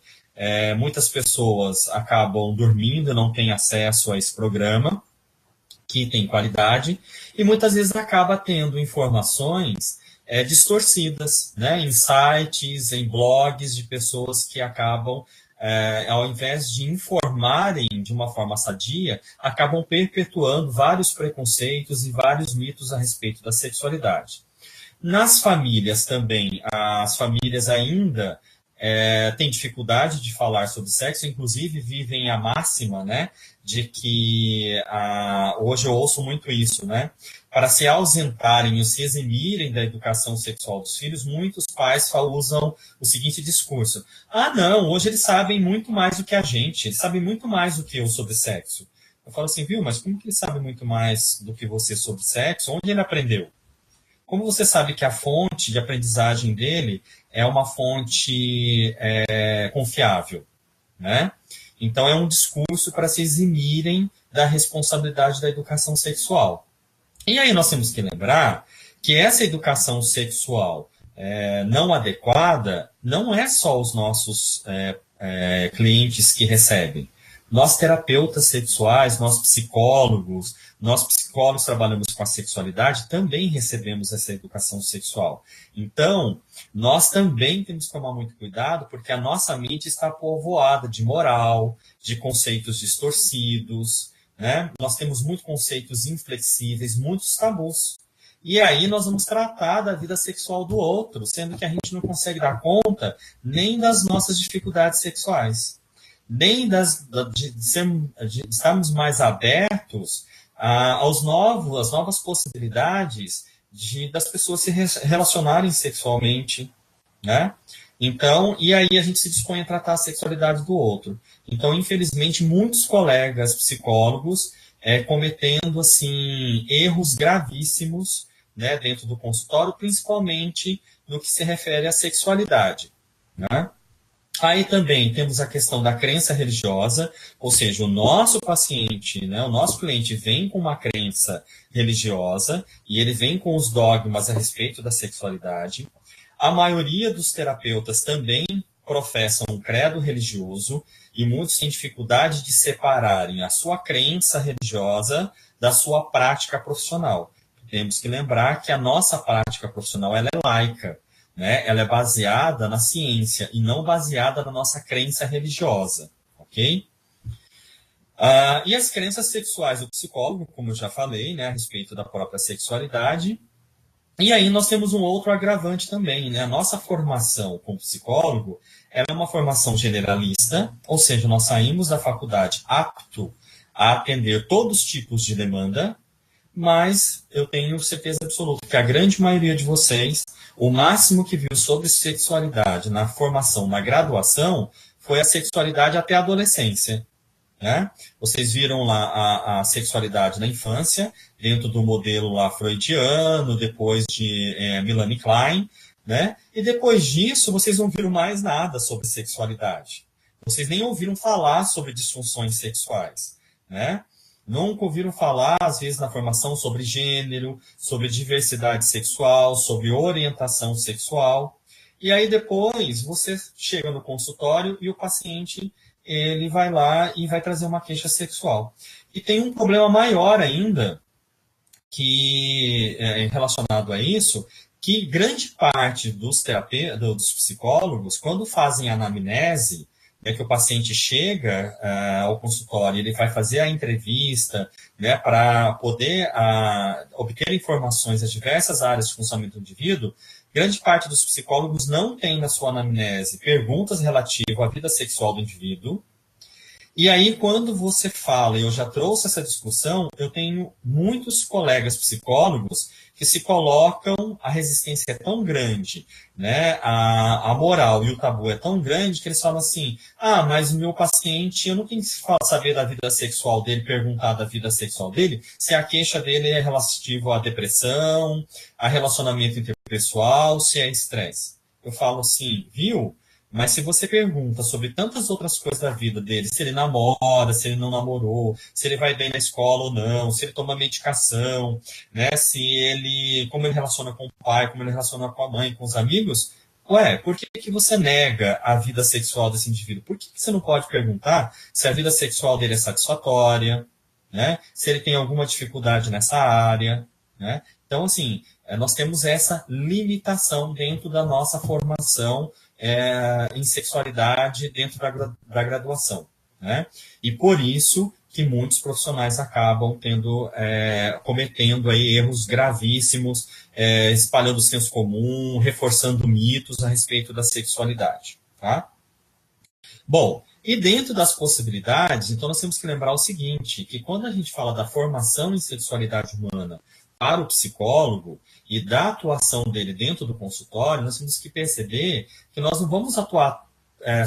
muitas pessoas acabam dormindo e não têm acesso a esse programa, que tem qualidade, e muitas vezes acaba tendo informações distorcidas, né, em sites, em blogs de pessoas que acabam, ao invés de informarem de uma forma sadia, acabam perpetuando vários preconceitos e vários mitos a respeito da sexualidade. Nas famílias também, as famílias ainda têm dificuldade de falar sobre sexo, inclusive vivem a máxima, né, de que, hoje eu ouço muito isso, né, para se ausentarem ou se eximirem da educação sexual dos filhos, muitos pais usam o seguinte discurso: não, hoje eles sabem muito mais do que a gente, eles sabem muito mais do que eu sobre sexo. Eu falo assim, viu, mas como que ele sabe muito mais do que você sobre sexo? Onde ele aprendeu? Como você sabe que a fonte de aprendizagem dele é uma fonte confiável, né? Então, é um discurso para se eximirem da responsabilidade da educação sexual. E aí nós temos que lembrar que essa educação sexual não adequada não é só os nossos clientes que recebem. Nós, terapeutas sexuais, nós psicólogos trabalhamos com a sexualidade, também recebemos essa educação sexual. Então, nós também temos que tomar muito cuidado, porque a nossa mente está povoada de moral, de conceitos distorcidos, né? Nós temos muitos conceitos inflexíveis, muitos tabus. E aí nós vamos tratar da vida sexual do outro, sendo que a gente não consegue dar conta nem das nossas dificuldades sexuais, nem de estarmos mais abertos às novas possibilidades das pessoas se relacionarem sexualmente, né? Então, e aí a gente se dispõe a tratar a sexualidade do outro. Então, infelizmente, muitos colegas psicólogos cometendo, assim, erros gravíssimos, né, dentro do consultório, principalmente no que se refere à sexualidade, né? Aí também temos a questão da crença religiosa, ou seja, o nosso paciente, né, o nosso cliente vem com uma crença religiosa e ele vem com os dogmas a respeito da sexualidade. A maioria dos terapeutas também professam um credo religioso e muitos têm dificuldade de separarem a sua crença religiosa da sua prática profissional. Temos que lembrar que a nossa prática profissional ela é laica, né? Ela é baseada na ciência e não baseada na nossa crença religiosa, ok? E as crenças sexuais do psicólogo, como eu já falei, né, a respeito da própria sexualidade. E aí nós temos um outro agravante também, né? A nossa formação como psicólogo ela é uma formação generalista, ou seja, nós saímos da faculdade apto a atender todos os tipos de demanda, mas eu tenho certeza absoluta que a grande maioria de vocês, o máximo que viu sobre sexualidade na formação, na graduação, foi a sexualidade até a adolescência, né? Vocês viram lá a sexualidade na infância, dentro do modelo lá freudiano, depois de Melanie Klein, né? E depois disso, vocês não viram mais nada sobre sexualidade. Vocês nem ouviram falar sobre disfunções sexuais, né? Nunca ouviram falar, às vezes, na formação sobre gênero, sobre diversidade sexual, sobre orientação sexual. E aí depois você chega no consultório e o paciente ele vai lá e vai trazer uma queixa sexual. E tem um problema maior ainda que relacionado a isso, que grande parte dos dos psicólogos, quando fazem anamnese, que o paciente chega ao consultório, ele vai fazer a entrevista, né, para poder obter informações das diversas áreas de funcionamento do indivíduo, grande parte dos psicólogos não tem na sua anamnese perguntas relativas à vida sexual do indivíduo. E aí, quando você fala, e eu já trouxe essa discussão, eu tenho muitos colegas psicólogos que se colocam, a resistência é tão grande, né, a moral e o tabu é tão grande que eles falam assim, mas o meu paciente, eu não tenho que saber da vida sexual dele, perguntar da vida sexual dele, se a queixa dele é relativa à depressão, a relacionamento interpessoal, se é estresse. Eu falo assim, viu? Mas se você pergunta sobre tantas outras coisas da vida dele, se ele namora, se ele não namorou, se ele vai bem na escola ou não, se ele toma medicação, né, como ele relaciona com o pai, como ele relaciona com a mãe, com os amigos, ué, por que que você nega a vida sexual desse indivíduo? Por que que você não pode perguntar se a vida sexual dele é satisfatória, né? Se ele tem alguma dificuldade nessa área, né? Então, assim, nós temos essa limitação dentro da nossa formação em sexualidade dentro da graduação, né? E por isso que muitos profissionais acabam cometendo aí erros gravíssimos, espalhando o senso comum, reforçando mitos a respeito da sexualidade, tá? Bom, e dentro das possibilidades, então nós temos que lembrar o seguinte, que quando a gente fala da formação em sexualidade humana para o psicólogo e da atuação dele dentro do consultório, nós temos que perceber que nós não vamos atuar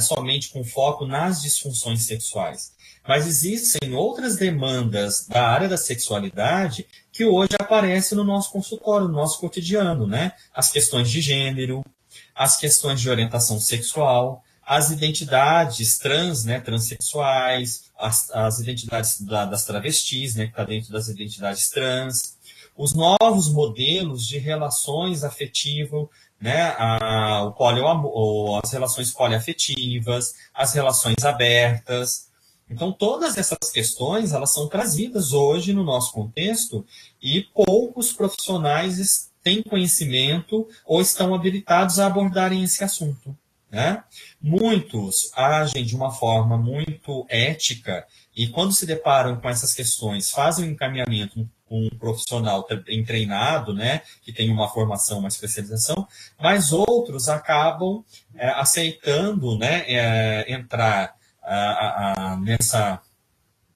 somente com foco nas disfunções sexuais, mas existem outras demandas da área da sexualidade que hoje aparecem no nosso consultório, no nosso cotidiano, né? As questões de gênero, as questões de orientação sexual, as identidades trans, né, transexuais, as identidades das travestis, né, que está dentro das identidades trans, os novos modelos de relações afetivas, né, as relações poliafetivas, as relações abertas. Então, todas essas questões, elas são trazidas hoje no nosso contexto e poucos profissionais têm conhecimento ou estão habilitados a abordarem esse assunto, né? Muitos agem de uma forma muito ética e quando se deparam com essas questões, fazem um encaminhamento com um profissional treinado, né, que tem uma formação, uma especialização, mas outros acabam aceitando, né, entrar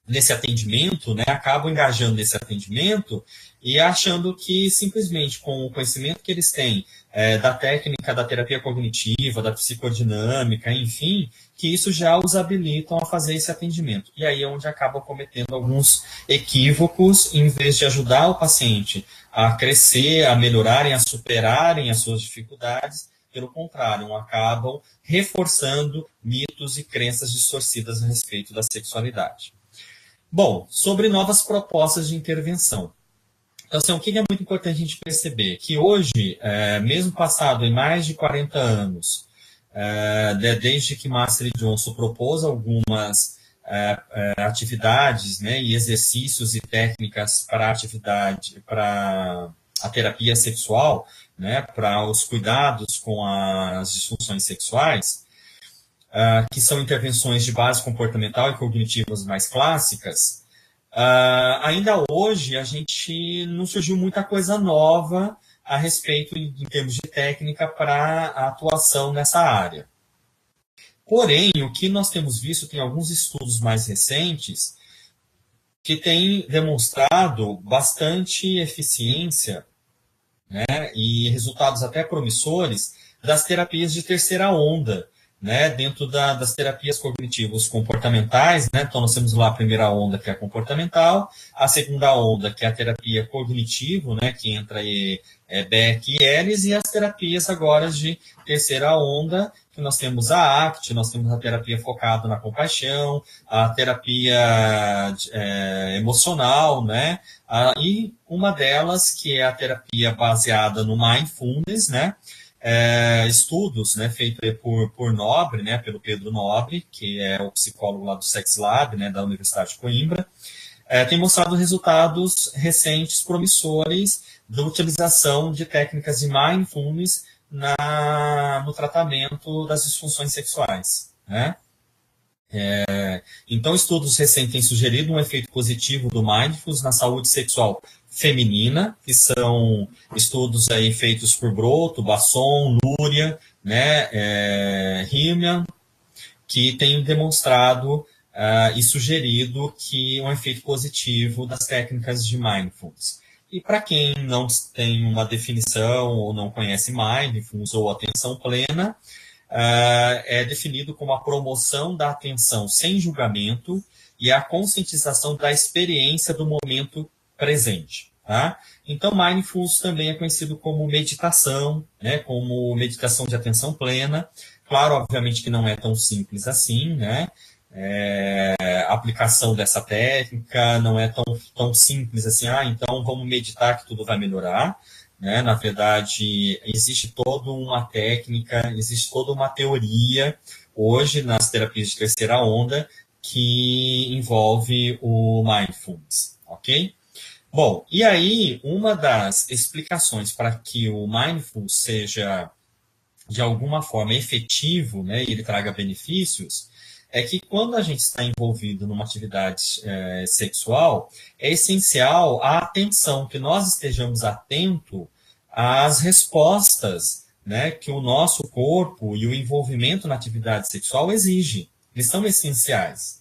nesse atendimento, né, acabam engajando nesse atendimento e achando que simplesmente com o conhecimento que eles têm da técnica da terapia cognitiva, da psicodinâmica, enfim, que isso já os habilitam a fazer esse atendimento. E aí é onde acabam cometendo alguns equívocos, em vez de ajudar o paciente a crescer, a melhorarem, a superarem as suas dificuldades, pelo contrário, acabam reforçando mitos e crenças distorcidas a respeito da sexualidade. Bom, sobre novas propostas de intervenção. Então, assim, o que é muito importante a gente perceber? Que hoje, mesmo passado em mais de 40 anos, desde que Master e Johnson propôs algumas atividades, né, e exercícios e técnicas para a terapia sexual, né, para os cuidados com as disfunções sexuais, que são intervenções de base comportamental e cognitivas mais clássicas, ainda hoje a gente não surgiu muita coisa nova a respeito em termos de técnica para a atuação nessa área. Porém, o que nós temos visto, tem alguns estudos mais recentes que têm demonstrado bastante eficiência, né, e resultados até promissores das terapias de terceira onda, né, dentro das terapias cognitivas comportamentais, né, então nós temos lá a primeira onda, que é a comportamental, a segunda onda, que é a terapia cognitivo, né, que entra aí Beck e Ellis, e as terapias agora de terceira onda, que nós temos a ACT, nós temos a terapia focada na compaixão, a terapia emocional, né, e uma delas, que é a terapia baseada no mindfulness, né, estudos, né, feitos por Nobre, né, pelo Pedro Nobre, que é o psicólogo lá do Sex Lab, né, da Universidade de Coimbra, tem mostrado resultados recentes promissores da utilização de técnicas de mindfulness no tratamento das disfunções sexuais, né? Então, estudos recentes têm sugerido um efeito positivo do mindfulness na saúde sexual feminina, que são estudos aí feitos por Broto, Basson, Núria, né, Hillman, que têm demonstrado e sugerido que um efeito positivo das técnicas de mindfulness. E para quem não tem uma definição ou não conhece mindfulness ou atenção plena, é definido como a promoção da atenção sem julgamento e a conscientização da experiência do momento presente. tá? Então, mindfulness também é conhecido como meditação, né? Como meditação de atenção plena. Claro, obviamente que não é tão simples assim, né? A aplicação dessa técnica não é tão simples assim, então vamos meditar que tudo vai melhorar, né? Na verdade, existe toda uma técnica, existe toda uma teoria hoje nas terapias de terceira onda que envolve o mindfulness, ok? Bom, e aí uma das explicações para que o mindfulness seja de alguma forma efetivo, né, e ele traga benefícios, é que quando a gente está envolvido numa atividade sexual, é essencial a atenção, que nós estejamos atentos às respostas, né, que o nosso corpo e o envolvimento na atividade sexual exige. Eles são essenciais.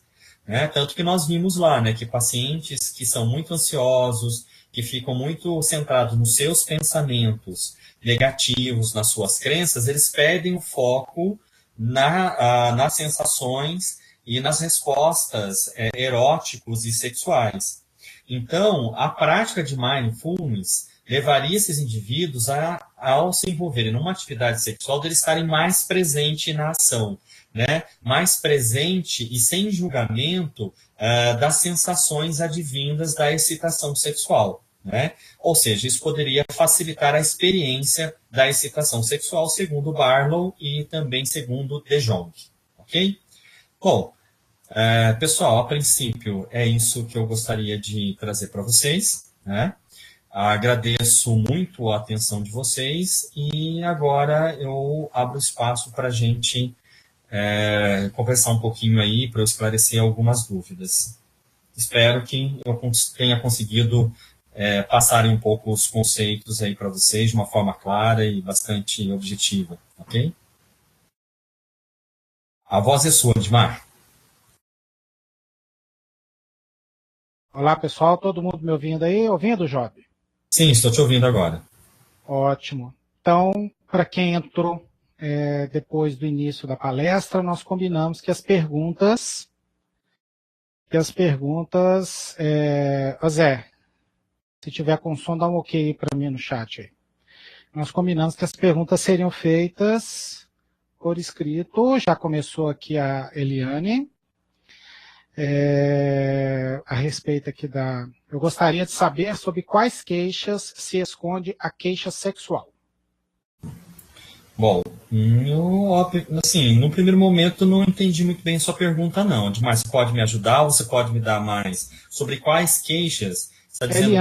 Né? Tanto que nós vimos lá, né, que pacientes que são muito ansiosos, que ficam muito centrados nos seus pensamentos negativos, nas suas crenças, eles perdem o foco nas sensações e nas respostas eróticos e sexuais. Então, a prática de mindfulness levaria esses indivíduos ao se envolverem numa atividade sexual, deles estarem mais presentes na ação, né? Mais presente e sem julgamento das sensações advindas da excitação sexual. Né? Ou seja, isso poderia facilitar a experiência da excitação sexual, segundo Barlow e também segundo De Jong. Ok? Bom, pessoal, a princípio é isso que eu gostaria de trazer para vocês. Né? Agradeço muito a atenção de vocês e agora eu abro espaço para a gente conversar um pouquinho aí, para eu esclarecer algumas dúvidas. Espero que eu tenha conseguido passar um pouco os conceitos aí para vocês de uma forma clara e bastante objetiva, ok? A voz é sua, Edmar. Olá, pessoal, todo mundo me ouvindo aí? Ouvindo, Job? Sim, estou te ouvindo agora. Ótimo. Então, para quem entrou depois do início da palestra, nós combinamos que as perguntas... Zé, se tiver com som, dá um ok para mim no chat aí. Nós combinamos que as perguntas seriam feitas por escrito. Já começou aqui a Eliane. A respeito aqui eu gostaria de saber sobre quais queixas se esconde a queixa sexual. Bom, assim, no primeiro momento não entendi muito bem sua pergunta, não. Mas você pode me ajudar ou você pode me dar mais sobre quais queixas? Você está dizendo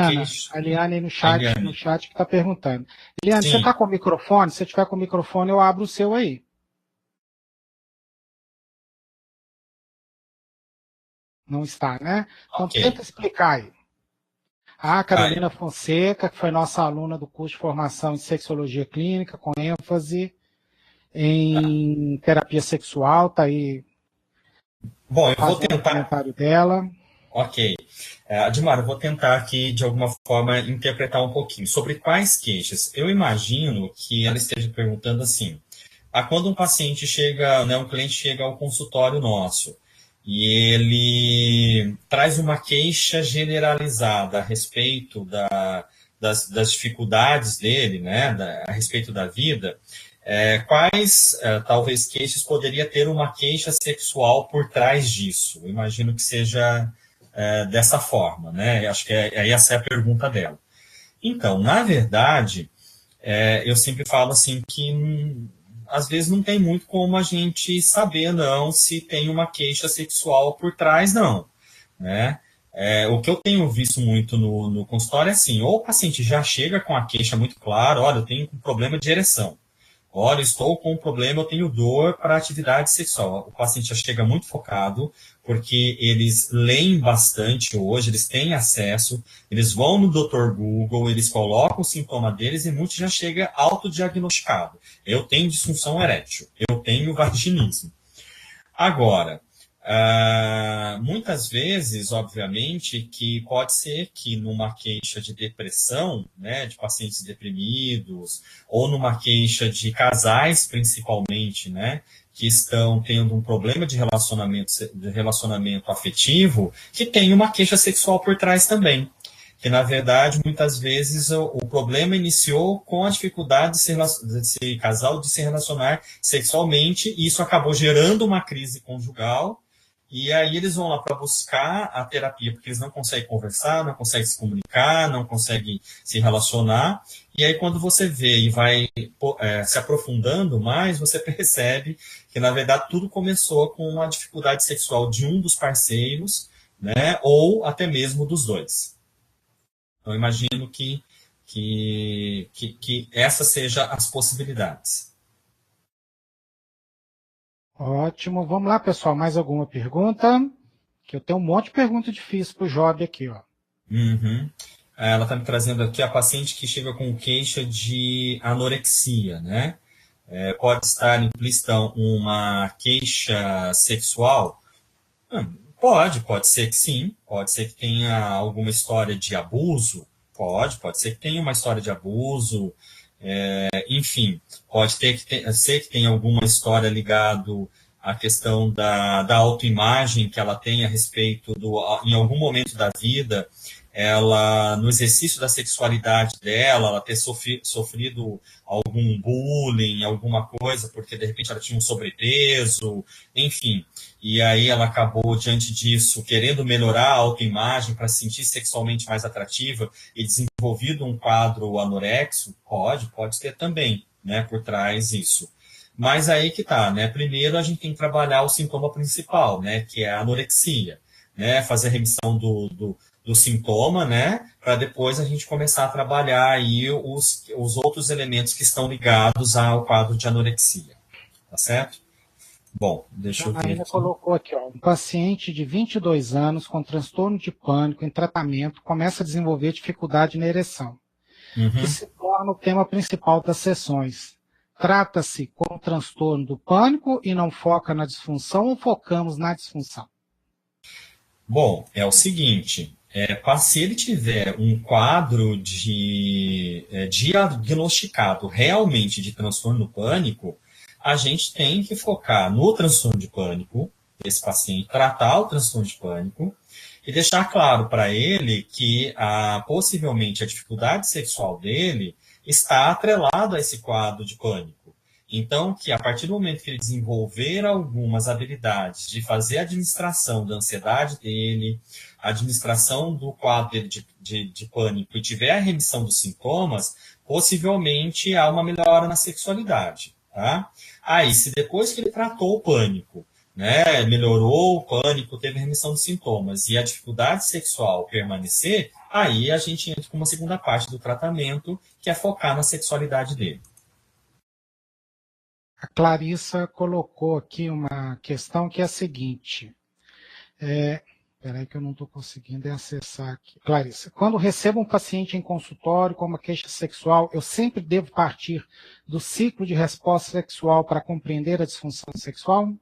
A Eliane no chat que está perguntando. Eliane, Sim. Você está com o microfone? Se tiver com o microfone, eu abro o seu aí. Não está, né? Então, Okay. Tenta explicar aí. A Carolina Fonseca, que foi nossa aluna do curso de formação em sexologia clínica, com ênfase em terapia sexual, está aí. Bom, eu vou tentar. O comentário dela. Ok. Admar, eu vou tentar aqui, de alguma forma, interpretar um pouquinho. Sobre quais queixas? Eu imagino que ela esteja perguntando assim, quando um paciente chega, né, um cliente chega ao consultório nosso, e ele traz uma queixa generalizada a respeito das dificuldades dele, né, a respeito da vida, quais, talvez, queixas poderia ter uma queixa sexual por trás disso? Eu imagino que seja dessa forma, né? Acho que essa é a pergunta dela. Então, na verdade, eu sempre falo assim que às vezes não tem muito como a gente saber, não, se tem uma queixa sexual por trás, não. Né? O que eu tenho visto muito no consultório é assim, ou o paciente já chega com a queixa muito clara, olha, eu tenho um problema de ereção. Olha, estou com um problema, eu tenho dor para atividade sexual. O paciente já chega muito focado, porque eles leem bastante hoje, eles têm acesso, eles vão no Dr. Google, eles colocam o sintoma deles e muitos já chega autodiagnosticado. Eu tenho disfunção erétil, eu tenho vaginismo. Agora, muitas vezes, obviamente, que pode ser que numa queixa de depressão, né, de pacientes deprimidos, ou numa queixa de casais, principalmente, né, que estão tendo um problema de relacionamento afetivo, que tem uma queixa sexual por trás também. que, na verdade, muitas vezes o problema iniciou com a dificuldade desse casal de se relacionar sexualmente, e isso acabou gerando uma crise conjugal, e aí eles vão lá para buscar a terapia, porque eles não conseguem conversar, não conseguem se comunicar, não conseguem se relacionar, e aí quando você vê e vai se aprofundando mais, você percebe que, na verdade, tudo começou com uma dificuldade sexual de um dos parceiros, né, ou até mesmo dos dois. Então, imagino que essas sejam as possibilidades. Ótimo. Vamos lá, pessoal. Mais alguma pergunta? Que eu tenho um monte de pergunta difícil para o Job aqui, ó. Uhum. Ela está me trazendo aqui a paciente que chega com queixa de anorexia, né? Pode estar implícita uma queixa sexual? Pode ser que sim. Pode ser que tenha alguma história de abuso. Pode ser que tenha uma história de abuso. Enfim, pode ser que tenha alguma história ligada à questão da autoimagem que ela tem a respeito em algum momento da vida, ela, no exercício da sexualidade dela, ela ter sofrido algum bullying, alguma coisa, porque de repente ela tinha um sobrepeso, enfim. E aí ela acabou, diante disso, querendo melhorar a autoimagem para se sentir sexualmente mais atrativa e desenvolvido um quadro anorexo, pode ter também, né, por trás isso. Mas aí que tá, né? Primeiro a gente tem que trabalhar o sintoma principal, né, que é a anorexia, né, fazer a remissão do sintoma, né, para depois a gente começar a trabalhar aí os outros elementos que estão ligados ao quadro de anorexia, tá certo? Bom, deixa eu ver Janaína aqui. colocou aqui, ó, um paciente de 22 anos com transtorno de pânico em tratamento começa a desenvolver dificuldade na ereção, que se torna o tema principal das sessões. Trata-se com o transtorno do pânico e não foca na disfunção ou focamos na disfunção? Bom, é o seguinte, se ele tiver um quadro diagnosticado realmente de transtorno do pânico, a gente tem que focar no transtorno de pânico, esse paciente, tratar o transtorno de pânico e deixar claro para ele que possivelmente a dificuldade sexual dele está atrelada a esse quadro de pânico. Então, que a partir do momento que ele desenvolver algumas habilidades de fazer a administração da ansiedade dele, a administração do quadro dele de pânico e tiver a remissão dos sintomas, possivelmente há uma melhora na sexualidade. Tá? Aí, se depois que ele tratou o pânico, né, melhorou o pânico, teve remissão dos sintomas e a dificuldade sexual permanecer, aí a gente entra com uma segunda parte do tratamento, que é focar na sexualidade dele. A Clarissa colocou aqui uma questão que é a seguinte. Espera aí que eu não estou conseguindo acessar aqui. Clarissa, quando recebo um paciente em consultório com uma queixa sexual, eu sempre devo partir do ciclo de resposta sexual para compreender a disfunção sexual?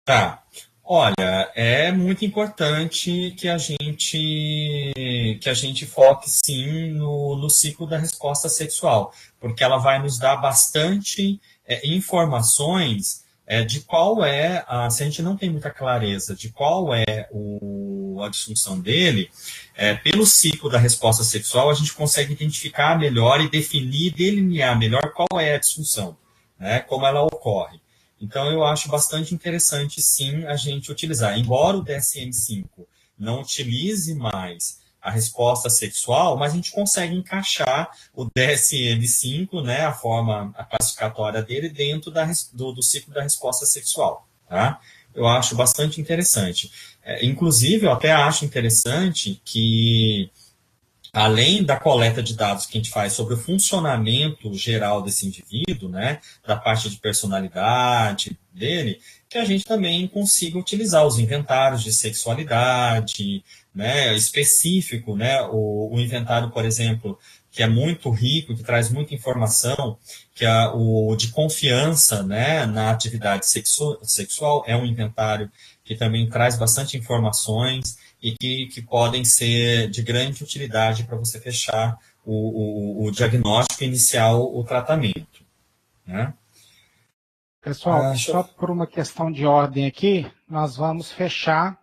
Tá. Olha, é muito importante que a gente foque sim no ciclo da resposta sexual, porque ela vai nos dar bastante informações de qual se a gente não tem muita clareza de qual é a disfunção dele, pelo ciclo da resposta sexual a gente consegue identificar melhor e definir, delinear melhor qual é a disfunção, né, como ela ocorre. Então, eu acho bastante interessante, sim, a gente utilizar. Embora o DSM-5 não utilize mais a resposta sexual, mas a gente consegue encaixar o DSM-5, né, a classificatória dele, dentro do ciclo da resposta sexual. Tá? Eu acho bastante interessante. Inclusive, eu até acho interessante que, além da coleta de dados que a gente faz sobre o funcionamento geral desse indivíduo, né, da parte de personalidade dele, que a gente também consiga utilizar os inventários de sexualidade, né, específico, né, o inventário, por exemplo, que é muito rico, que traz muita informação, que é o de confiança, né, na atividade sexual, é um inventário que também traz bastante informações e que podem ser de grande utilidade para você fechar o diagnóstico e iniciar o tratamento. Né? Pessoal, só por uma questão de ordem aqui, nós vamos fechar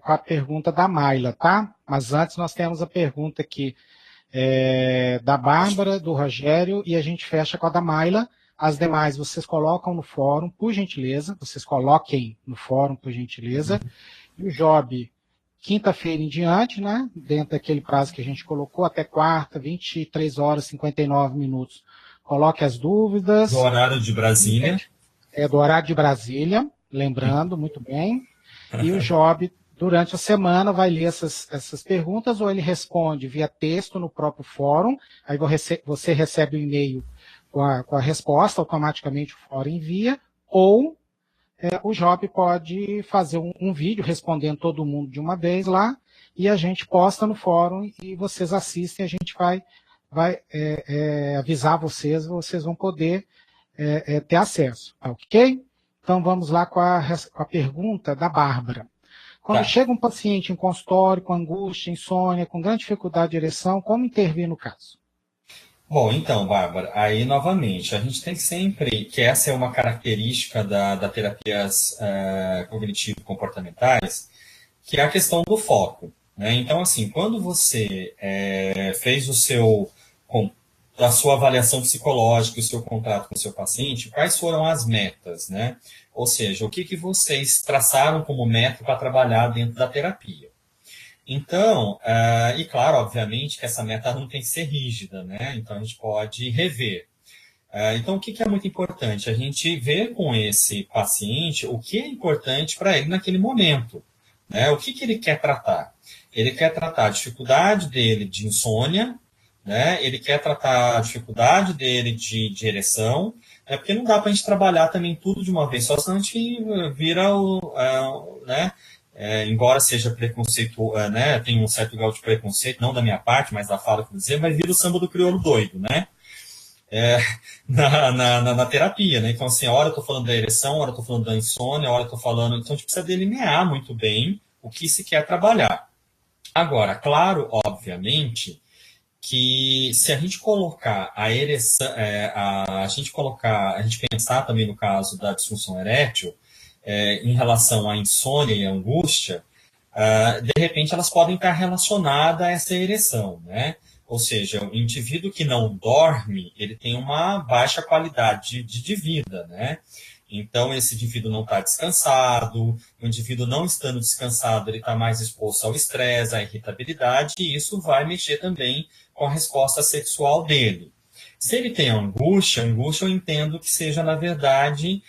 com a pergunta da Mayla, tá? Mas antes nós temos a pergunta aqui da Bárbara, do Rogério, e a gente fecha com a da Mayla. As demais vocês colocam no fórum, por gentileza. Vocês coloquem no fórum, por gentileza. E o Job, quinta-feira em diante, né? Dentro daquele prazo que a gente colocou, até quarta, 23 horas e 59 minutos. Coloque as dúvidas. Do horário de Brasília. Do horário de Brasília, lembrando, muito bem. E o Job, durante a semana, vai ler essas perguntas, ou ele responde via texto no próprio fórum, aí você recebe o e-mail com a resposta, automaticamente o fórum envia, ou o Job pode fazer um vídeo respondendo todo mundo de uma vez lá, e a gente posta no fórum, e vocês assistem, a gente vai avisar vocês vão poder ter acesso, ok? Então vamos lá com a pergunta da Bárbara. Quando chega um paciente em consultório com angústia, insônia, com grande dificuldade de ereção, como intervir no caso? Bom, então, Bárbara, aí novamente, a gente tem sempre, que essa é uma característica da terapias cognitivo-comportamentais, que é a questão do foco, né? Então, assim, quando você fez a sua avaliação psicológica, o seu contato com o seu paciente, quais foram as metas, né? Ou seja, o que vocês traçaram como meta para trabalhar dentro da terapia? Então, e claro, obviamente, que essa meta não tem que ser rígida, né? Então, a gente pode rever. Então, o que é muito importante? A gente ver com esse paciente o que é importante para ele naquele momento, né? O que ele quer tratar? Ele quer tratar a dificuldade dele de insônia, né? Ele quer tratar a dificuldade dele de ereção, porque não dá para a gente trabalhar também tudo de uma vez, só senão a gente vira né? Embora seja preconceito, né, tem um certo grau de preconceito, não da minha parte, mas da fala que eu vou dizer, mas vira o samba do crioulo doido, né? Na terapia, né? Então, assim, a hora eu estou falando da ereção, a hora eu estou falando da insônia, a hora eu estou falando... Então, a gente precisa delinear muito bem o que se quer trabalhar. Agora, claro, obviamente, que se a gente colocar a ereção, a gente pensar também no caso da disfunção erétil, em relação à insônia e à angústia, de repente elas podem estar relacionadas a essa ereção, né? Ou seja, o indivíduo que não dorme, ele tem uma baixa qualidade de vida, né? Então, esse indivíduo não está descansado, o indivíduo não estando descansado, ele está mais exposto ao estresse, à irritabilidade, e isso vai mexer também com a resposta sexual dele. Se ele tem angústia eu entendo que seja, na verdade,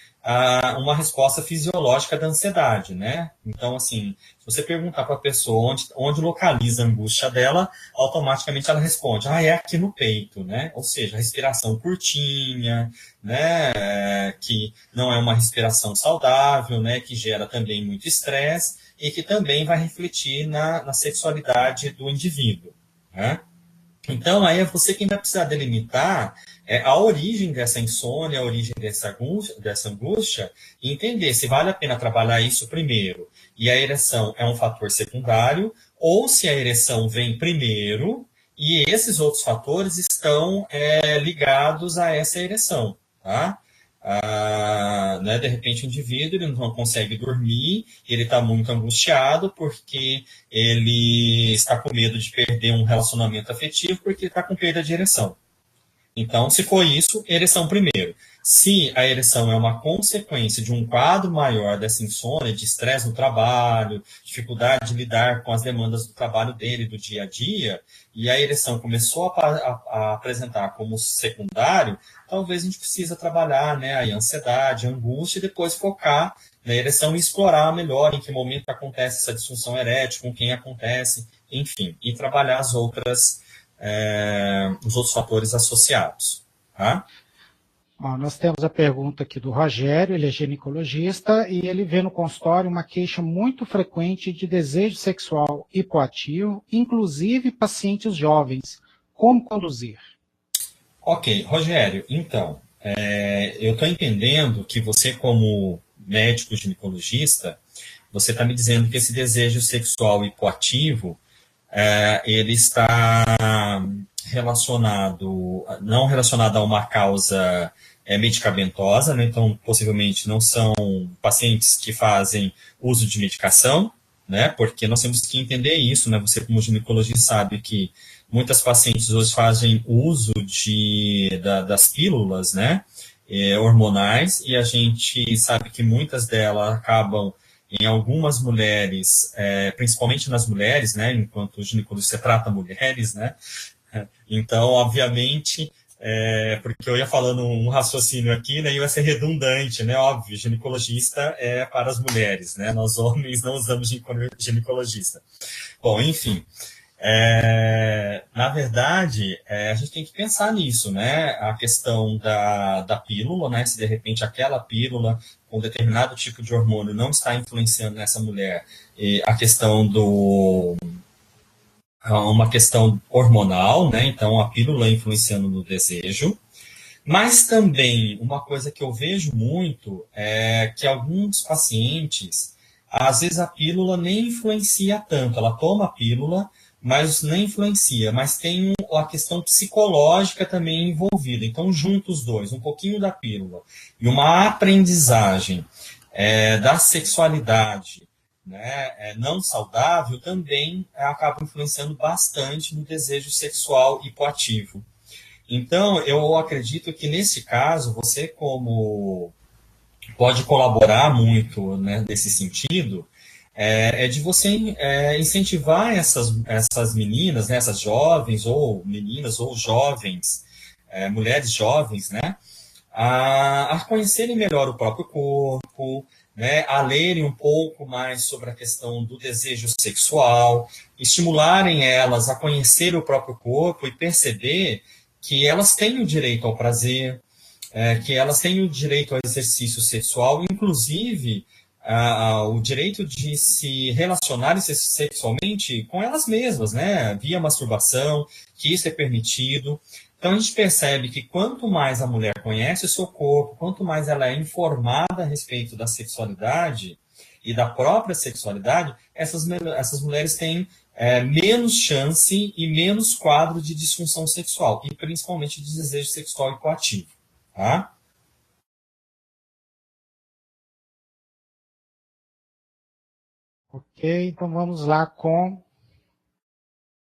uma resposta fisiológica da ansiedade, né? Então, assim, se você perguntar para a pessoa onde localiza a angústia dela, automaticamente ela responde, é aqui no peito, né? Ou seja, respiração curtinha, né? Que não é uma respiração saudável, né? Que gera também muito estresse e que também vai refletir na sexualidade do indivíduo, né? Então, aí é você quem vai precisar delimitar a origem dessa insônia, a origem dessa angústia, e entender se vale a pena trabalhar isso primeiro, e a ereção é um fator secundário, ou se a ereção vem primeiro, e esses outros fatores estão ligados a essa ereção, tá? Né, de repente o indivíduo ele não consegue dormir, ele está muito angustiado porque ele está com medo de perder um relacionamento afetivo porque ele está com perda de ereção. Então, se for isso, ereção primeiro. Se a ereção é uma consequência de um quadro maior dessa insônia, de estresse no trabalho, dificuldade de lidar com as demandas do trabalho dele, do dia a dia, e a ereção começou a apresentar como secundário, talvez a gente precisa trabalhar, né, a ansiedade, a angústia, e depois focar na ereção e explorar melhor em que momento acontece essa disfunção erétil, com quem acontece, enfim, e trabalhar os outros fatores associados. Tá? Bom, nós temos a pergunta aqui do Rogério, ele é ginecologista, e ele vê no consultório uma queixa muito frequente de desejo sexual hipoativo, inclusive pacientes jovens. Como conduzir? Ok, Rogério, então, eu estou entendendo que você, como médico ginecologista, você está me dizendo que esse desejo sexual hipoativo, ele está não relacionado a uma causa medicamentosa, né? Então, possivelmente não são pacientes que fazem uso de medicação, né? Porque nós temos que entender isso, né? Você, como ginecologista, sabe que muitas pacientes hoje fazem uso das pílulas, né? Hormonais, e a gente sabe que muitas delas acabam, em algumas mulheres, principalmente nas mulheres, né? Enquanto o ginecologista trata mulheres, né? Então, obviamente, porque eu ia falando um raciocínio aqui, né, e ia ser redundante, né, óbvio, ginecologista é para as mulheres, né, nós homens não usamos ginecologista. Bom, enfim, na verdade, a gente tem que pensar nisso, né, a questão da pílula, né, se de repente aquela pílula com determinado tipo de hormônio não está influenciando nessa mulher, e a questão uma questão hormonal, né? Então a pílula influenciando no desejo, mas também uma coisa que eu vejo muito é que alguns pacientes, às vezes a pílula nem influencia tanto, ela toma a pílula, mas nem influencia, mas tem a questão psicológica também envolvida. Então, junto os dois, um pouquinho da pílula e uma aprendizagem da sexualidade, né, não saudável, também acaba influenciando bastante no desejo sexual hipoativo. Então, eu acredito que nesse caso, você como pode colaborar muito, né, nesse sentido, de você incentivar essas meninas, né, essas jovens, ou meninas, ou jovens, mulheres jovens, né, a conhecerem melhor o próprio corpo, né, a lerem um pouco mais sobre a questão do desejo sexual, estimularem elas a conhecer o próprio corpo e perceber que elas têm o direito ao prazer, que elas têm o direito ao exercício sexual, inclusive o direito de se relacionarem sexualmente com elas mesmas, né, via masturbação, que isso é permitido. Então a gente percebe que quanto mais a mulher conhece o seu corpo, quanto mais ela é informada a respeito da sexualidade e da própria sexualidade, essas mulheres têm menos chance e menos quadro de disfunção sexual, e principalmente de desejo sexual hipoativo. Tá? Ok, então vamos lá com...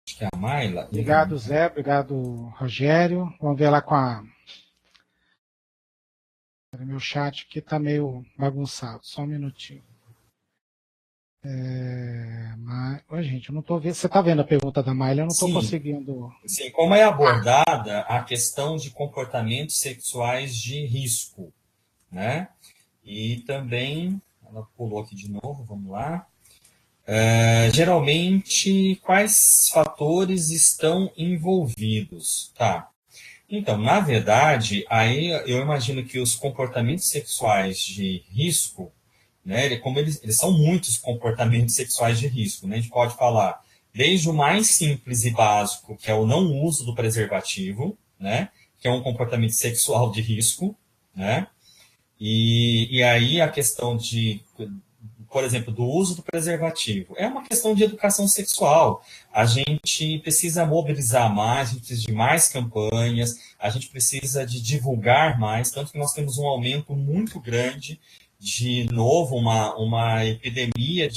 Acho que é a Mayla. Obrigado, Zé. Obrigado, Rogério. Vamos ver lá com a... Meu chat aqui está meio bagunçado. Só um minutinho. Oi, gente, eu não estou vendo. Você está vendo a pergunta da Mayla? Eu não estou conseguindo. Sim, como é abordada a questão de comportamentos sexuais de risco, né? E também, ela pulou aqui de novo, vamos lá. Geralmente, quais fatores estão envolvidos? Tá. Então, na verdade, aí eu imagino que os comportamentos sexuais de risco, né, como eles são muitos comportamentos sexuais de risco, né, a gente pode falar desde o mais simples e básico, que é o não uso do preservativo, né, que é um comportamento sexual de risco, né, e aí a questão de, por exemplo, do uso do preservativo. É uma questão de educação sexual. A gente precisa mobilizar mais, a gente precisa de mais campanhas, a gente precisa de divulgar mais, tanto que nós temos um aumento muito grande de novo, uma epidemia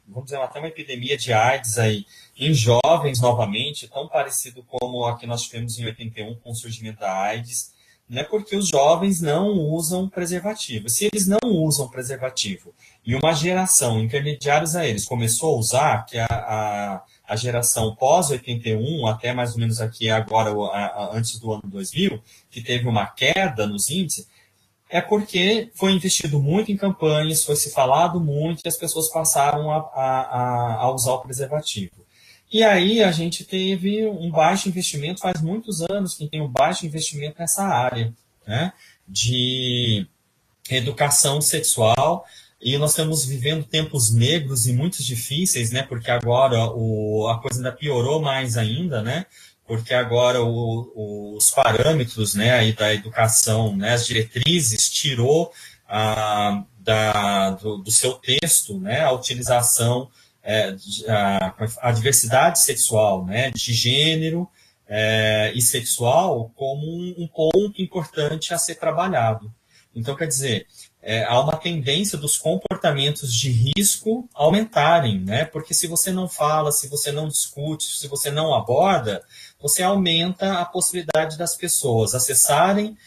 vamos dizer, até uma epidemia de AIDS aí, em jovens novamente, tão parecido como a que nós tivemos em 81 com o surgimento da AIDS, né, porque os jovens não usam preservativo. Se eles não usam preservativo e uma geração, intermediários a eles, começou a usar, que é a geração pós-81, até mais ou menos aqui agora, antes do ano 2000, que teve uma queda nos índices, é porque foi investido muito em campanhas, foi se falado muito e as pessoas passaram a usar o preservativo. E aí a gente teve um baixo investimento, faz muitos anos que tem um baixo investimento nessa área, né, de educação sexual, e nós estamos vivendo tempos negros e muito difíceis, né, porque agora a coisa ainda piorou mais ainda, né, porque agora os parâmetros, né, aí da educação, né, as diretrizes, tirou do seu texto, né, a utilização, a diversidade sexual, né, de gênero e sexual como um ponto importante a ser trabalhado. Então, quer dizer, há uma tendência dos comportamentos de risco aumentarem, né? Porque se você não fala, se você não discute, se você não aborda, você aumenta a possibilidade das pessoas acessarem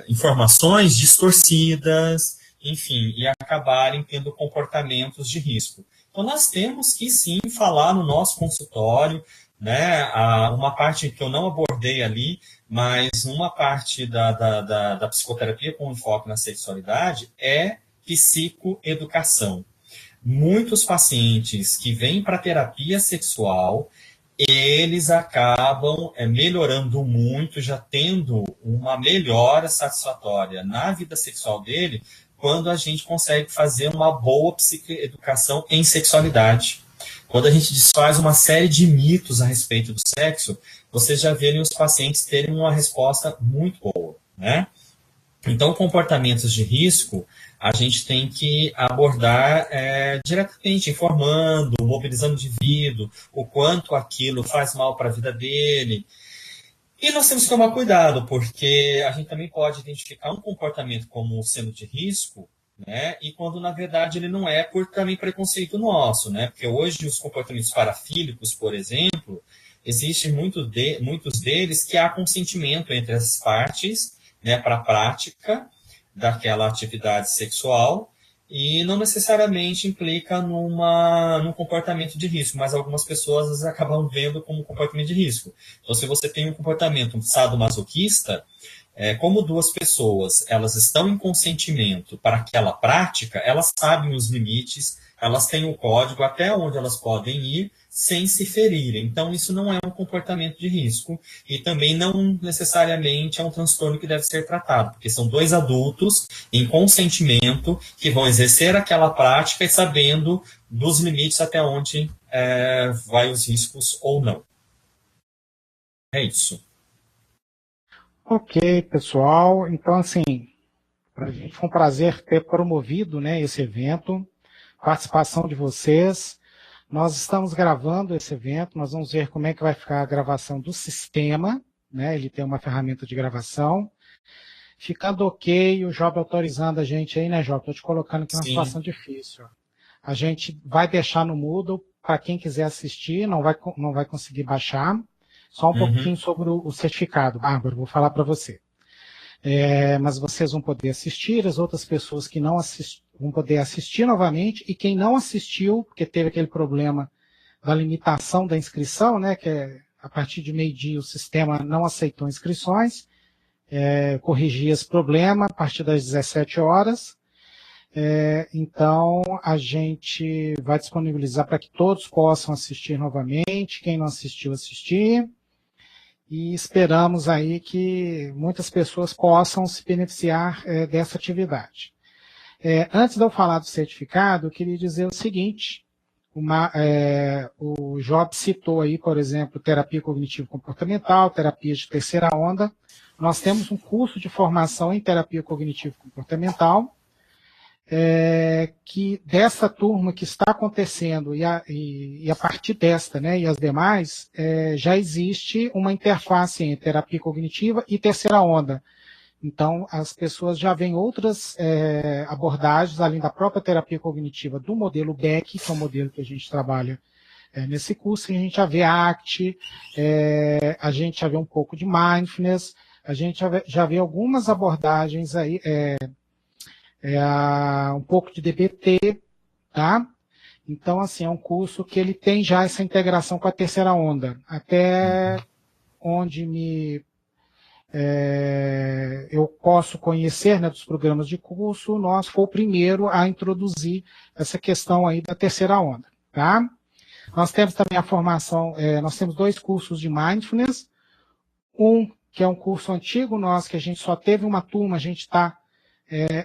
informações distorcidas, enfim, e acabarem tendo comportamentos de risco. Então, nós temos que, sim, falar no nosso consultório, né? Uma parte que eu não abordei ali, mas uma parte da psicoterapia com enfoque na sexualidade é psicoeducação. Muitos pacientes que vêm para terapia sexual, eles acabam melhorando muito, já tendo uma melhora satisfatória na vida sexual dele, quando a gente consegue fazer uma boa psicoeducação em sexualidade. Quando a gente desfaz uma série de mitos a respeito do sexo, vocês já verem os pacientes terem uma resposta muito boa, né? Então, comportamentos de risco, a gente tem que abordar diretamente, informando, mobilizando o indivíduo, o quanto aquilo faz mal para a vida dele. E nós temos que tomar cuidado, porque a gente também pode identificar um comportamento como sendo de risco, né? E quando, na verdade, ele não é por também preconceito nosso, né? Porque hoje os comportamentos parafílicos, por exemplo, existem muitos deles que há consentimento entre as partes, né, para a prática daquela atividade sexual, e não necessariamente implica num comportamento de risco, mas algumas pessoas acabam vendo como um comportamento de risco. Então, se você tem um comportamento sadomasoquista, como duas pessoas elas estão em consentimento para aquela prática, elas sabem os limites, elas têm o código até onde elas podem ir sem se ferirem. Então, isso não é um comportamento de risco e também não necessariamente é um transtorno que deve ser tratado, porque são dois adultos em consentimento que vão exercer aquela prática e sabendo dos limites até onde vai os riscos ou não. É isso. Ok, pessoal. Então, assim, para a gente foi um prazer ter promovido, né, esse evento, participação de vocês. Nós estamos gravando esse evento, nós vamos ver como é que vai ficar a gravação do sistema, né? Ele tem uma ferramenta de gravação. Ficando ok, o Job autorizando a gente aí, né, Job? Estou te colocando aqui numa situação difícil. A gente vai deixar no Moodle para quem quiser assistir, não vai conseguir baixar. Só um pouquinho sobre o certificado, Bárbara, vou falar para você. Mas vocês vão poder assistir, as outras pessoas que não assistem vão poder assistir novamente, e quem não assistiu, porque teve aquele problema da limitação da inscrição, né, que a partir de meio-dia o sistema não aceitou inscrições, corrigi esse problema a partir das 17 horas, então a gente vai disponibilizar para que todos possam assistir novamente, quem não assistiu, assistir, e esperamos aí que muitas pessoas possam se beneficiar dessa atividade. Antes de eu falar do certificado, eu queria dizer o seguinte, o Job citou aí, por exemplo, terapia cognitivo-comportamental, terapia de terceira onda. Nós temos um curso de formação em terapia cognitivo-comportamental, que dessa turma que está acontecendo, e a partir desta, né, e as demais, já existe uma interface entre terapia cognitiva e terceira onda. Então, as pessoas já veem outras abordagens, além da própria terapia cognitiva, do modelo Beck, que é o modelo que a gente trabalha nesse curso. A gente já vê ACT, a gente já vê um pouco de Mindfulness, a gente já vê algumas abordagens aí, um pouco de DBT, tá? Então, assim, é um curso que ele tem já essa integração com a terceira onda, até onde eu posso conhecer, né, dos programas de curso, nós foi o primeiro a introduzir essa questão aí da terceira onda, tá? Nós temos também a formação, nós temos 2 cursos de Mindfulness, um que é um curso antigo nosso, que a gente só teve uma turma, a gente está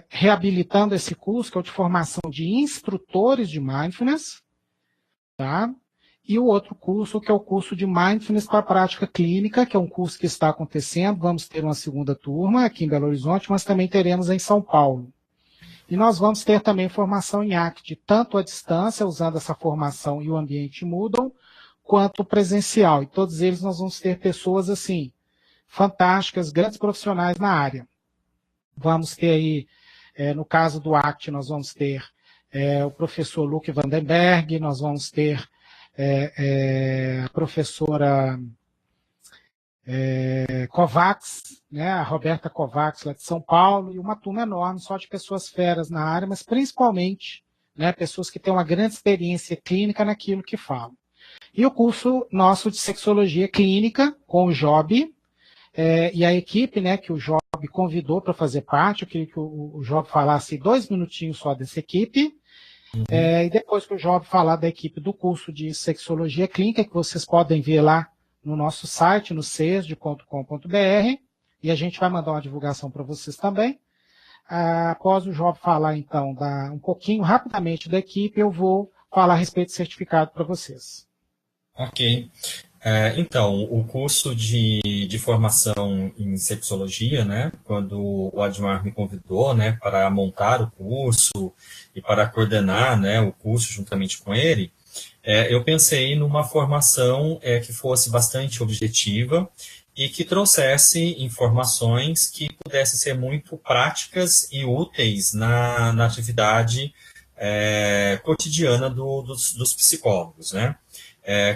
reabilitando esse curso, que é o de formação de instrutores de Mindfulness, tá? E o outro curso, que é o curso de Mindfulness para a Prática Clínica, que é um curso que está acontecendo, vamos ter uma segunda turma aqui em Belo Horizonte, mas também teremos em São Paulo. E nós vamos ter também formação em ACT, tanto à distância, usando essa formação e o ambiente Moodle, quanto presencial. E todos eles nós vamos ter pessoas assim, fantásticas, grandes profissionais na área. Vamos ter aí, no caso do ACT, nós vamos ter o professor Luke Vandenberg, nós vamos ter a professora Kovacs, né, a Roberta Kovacs, lá de São Paulo, e uma turma enorme só de pessoas feras na área, mas principalmente, né, pessoas que têm uma grande experiência clínica naquilo que falam. E o curso nosso de sexologia clínica, com o Job, e a equipe, né, que o Job convidou para fazer parte. Eu queria que o Job falasse 2 minutinhos só dessa equipe, e depois que o Job falar da equipe do curso de sexologia clínica, que vocês podem ver lá no nosso site, no cesd.com.br, e a gente vai mandar uma divulgação para vocês também. Após o Job falar, então, um pouquinho, rapidamente, da equipe, eu vou falar a respeito do certificado para vocês. Ok. Então, o curso de formação em sexologia, né, quando o Admar me convidou, né, para montar o curso e para coordenar, né, o curso juntamente com ele, eu pensei numa formação que fosse bastante objetiva e que trouxesse informações que pudessem ser muito práticas e úteis na atividade cotidiana dos psicólogos, né?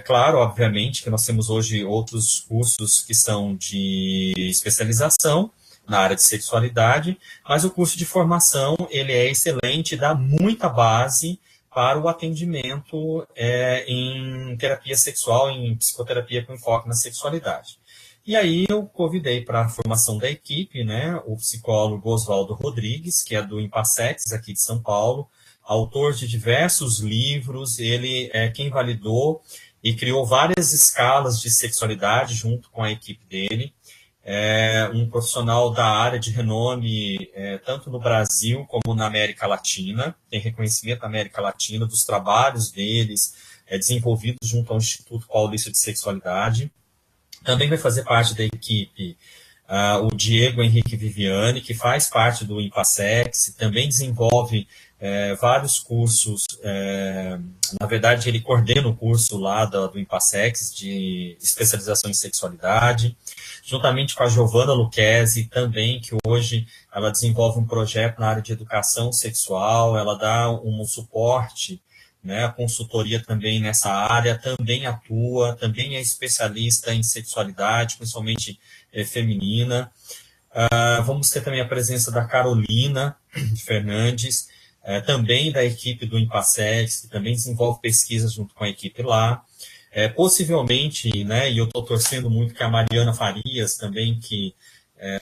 Claro, obviamente, que nós temos hoje outros cursos que são de especialização na área de sexualidade, mas o curso de formação, ele é excelente, dá muita base para o atendimento em terapia sexual, em psicoterapia com enfoque na sexualidade. E aí eu convidei para a formação da equipe, né, o psicólogo Oswaldo Rodrigues, que é do Impassex, aqui de São Paulo, autor de diversos livros. Ele é quem validou e criou várias escalas de sexualidade junto com a equipe dele. É um profissional da área de renome, tanto no Brasil como na América Latina, tem reconhecimento na América Latina dos trabalhos deles, desenvolvidos junto ao Instituto Paulista de Sexualidade. Também vai fazer parte da equipe o Diego Henrique Viviani, que faz parte do Impassex, também desenvolve vários cursos. Na verdade, ele coordena o curso lá do Impassex de especialização em sexualidade, juntamente com a Giovana Lucchesi, também, que hoje ela desenvolve um projeto na área de educação sexual, ela dá um suporte, né, a consultoria também nessa área, também atua, também é especialista em sexualidade, principalmente feminina. Vamos ter também a presença da Carolina Fernandes, também da equipe do Impassex, que também desenvolve pesquisas junto com a equipe lá. Possivelmente, né, e eu estou torcendo muito que a Mariana Farias também, que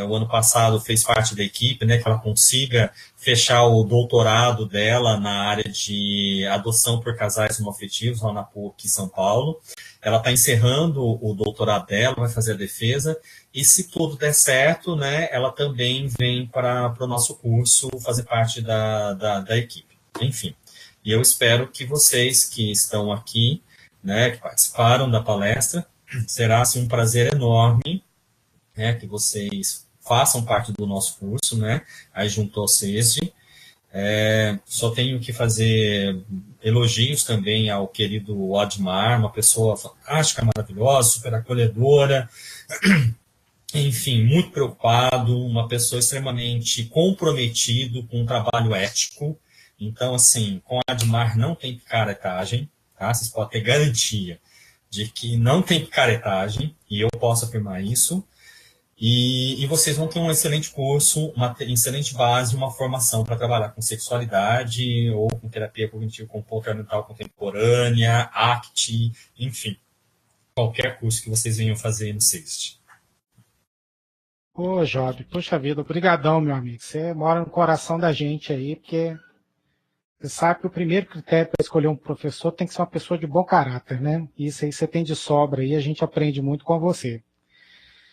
o ano passado fez parte da equipe, né, que ela consiga fechar o doutorado dela na área de adoção por casais homoafetivos, lá na PUC São Paulo. Ela está encerrando o doutorado dela, vai fazer a defesa, e se tudo der certo, né, ela também vem para o nosso curso fazer parte da equipe. Enfim, e eu espero que vocês que estão aqui, né, que participaram da palestra, será assim, um prazer enorme, né, que vocês façam parte do nosso curso, né, aí junto ao CESD. Só tenho que fazer elogios também ao querido Odmar, uma pessoa fantástica, maravilhosa, super acolhedora, enfim, muito preocupado, uma pessoa extremamente comprometido com um trabalho ético. Então, assim, com o Odmar não tem picaretagem, tá? Vocês podem ter garantia de que não tem picaretagem, e eu posso afirmar isso. E vocês vão ter um excelente curso, uma excelente base, uma formação para trabalhar com sexualidade ou com terapia cognitivo-comportamental contemporânea, ACT, enfim, qualquer curso que vocês venham fazer no CESD. Ô, Job, puxa vida, obrigadão, meu amigo. Você mora no coração da gente aí, porque você sabe que o primeiro critério para escolher um professor tem que ser uma pessoa de bom caráter, né? Isso aí você tem de sobra aí, a gente aprende muito com você.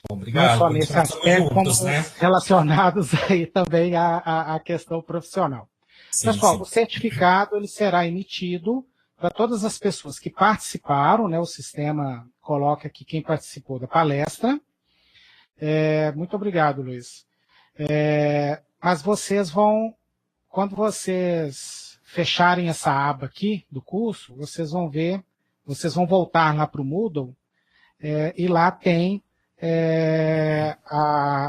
Obrigado. Não só nesse aspecto, juntos, como né? relacionados aí também à questão profissional. Sim, Pessoal, sim. o certificado ele será emitido para todas as pessoas que participaram, né? O sistema coloca aqui quem participou da palestra. Muito obrigado, Luiz. Mas vocês vão, quando vocês fecharem essa aba aqui do curso, vocês vão ver, vocês vão voltar lá para o Moodle, e lá tem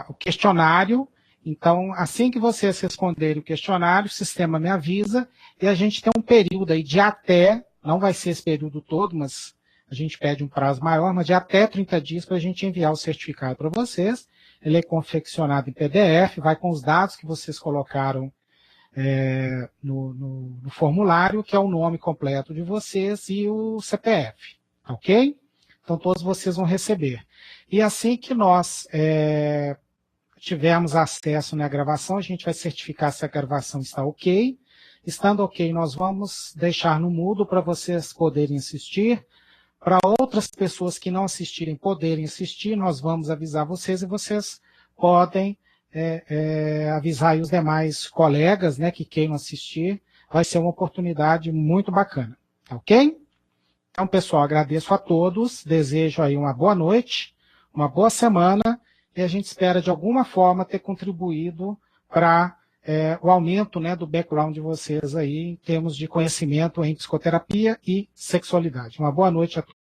o questionário. Então, assim que vocês responderem o questionário, o sistema me avisa e a gente tem um período aí de até, não vai ser esse período todo, mas a gente pede um prazo maior, mas de até 30 dias para a gente enviar o certificado para vocês. Ele é confeccionado em PDF, vai com os dados que vocês colocaram no formulário, que é o nome completo de vocês e o CPF, ok? Então, todos vocês vão receber. E assim que nós tivermos acesso na gravação, a gente vai certificar se a gravação está ok. Estando ok, nós vamos deixar no mudo para vocês poderem assistir. Para outras pessoas que não assistirem poderem assistir, nós vamos avisar vocês e vocês podem avisar aí os demais colegas, né, que queiram assistir. Vai ser uma oportunidade muito bacana, ok? Então, pessoal, agradeço a todos, desejo aí uma boa noite, uma boa semana, e a gente espera, de alguma forma, ter contribuído para o aumento, né, do background de vocês aí, em termos de conhecimento em psicoterapia e sexualidade. Uma boa noite a todos.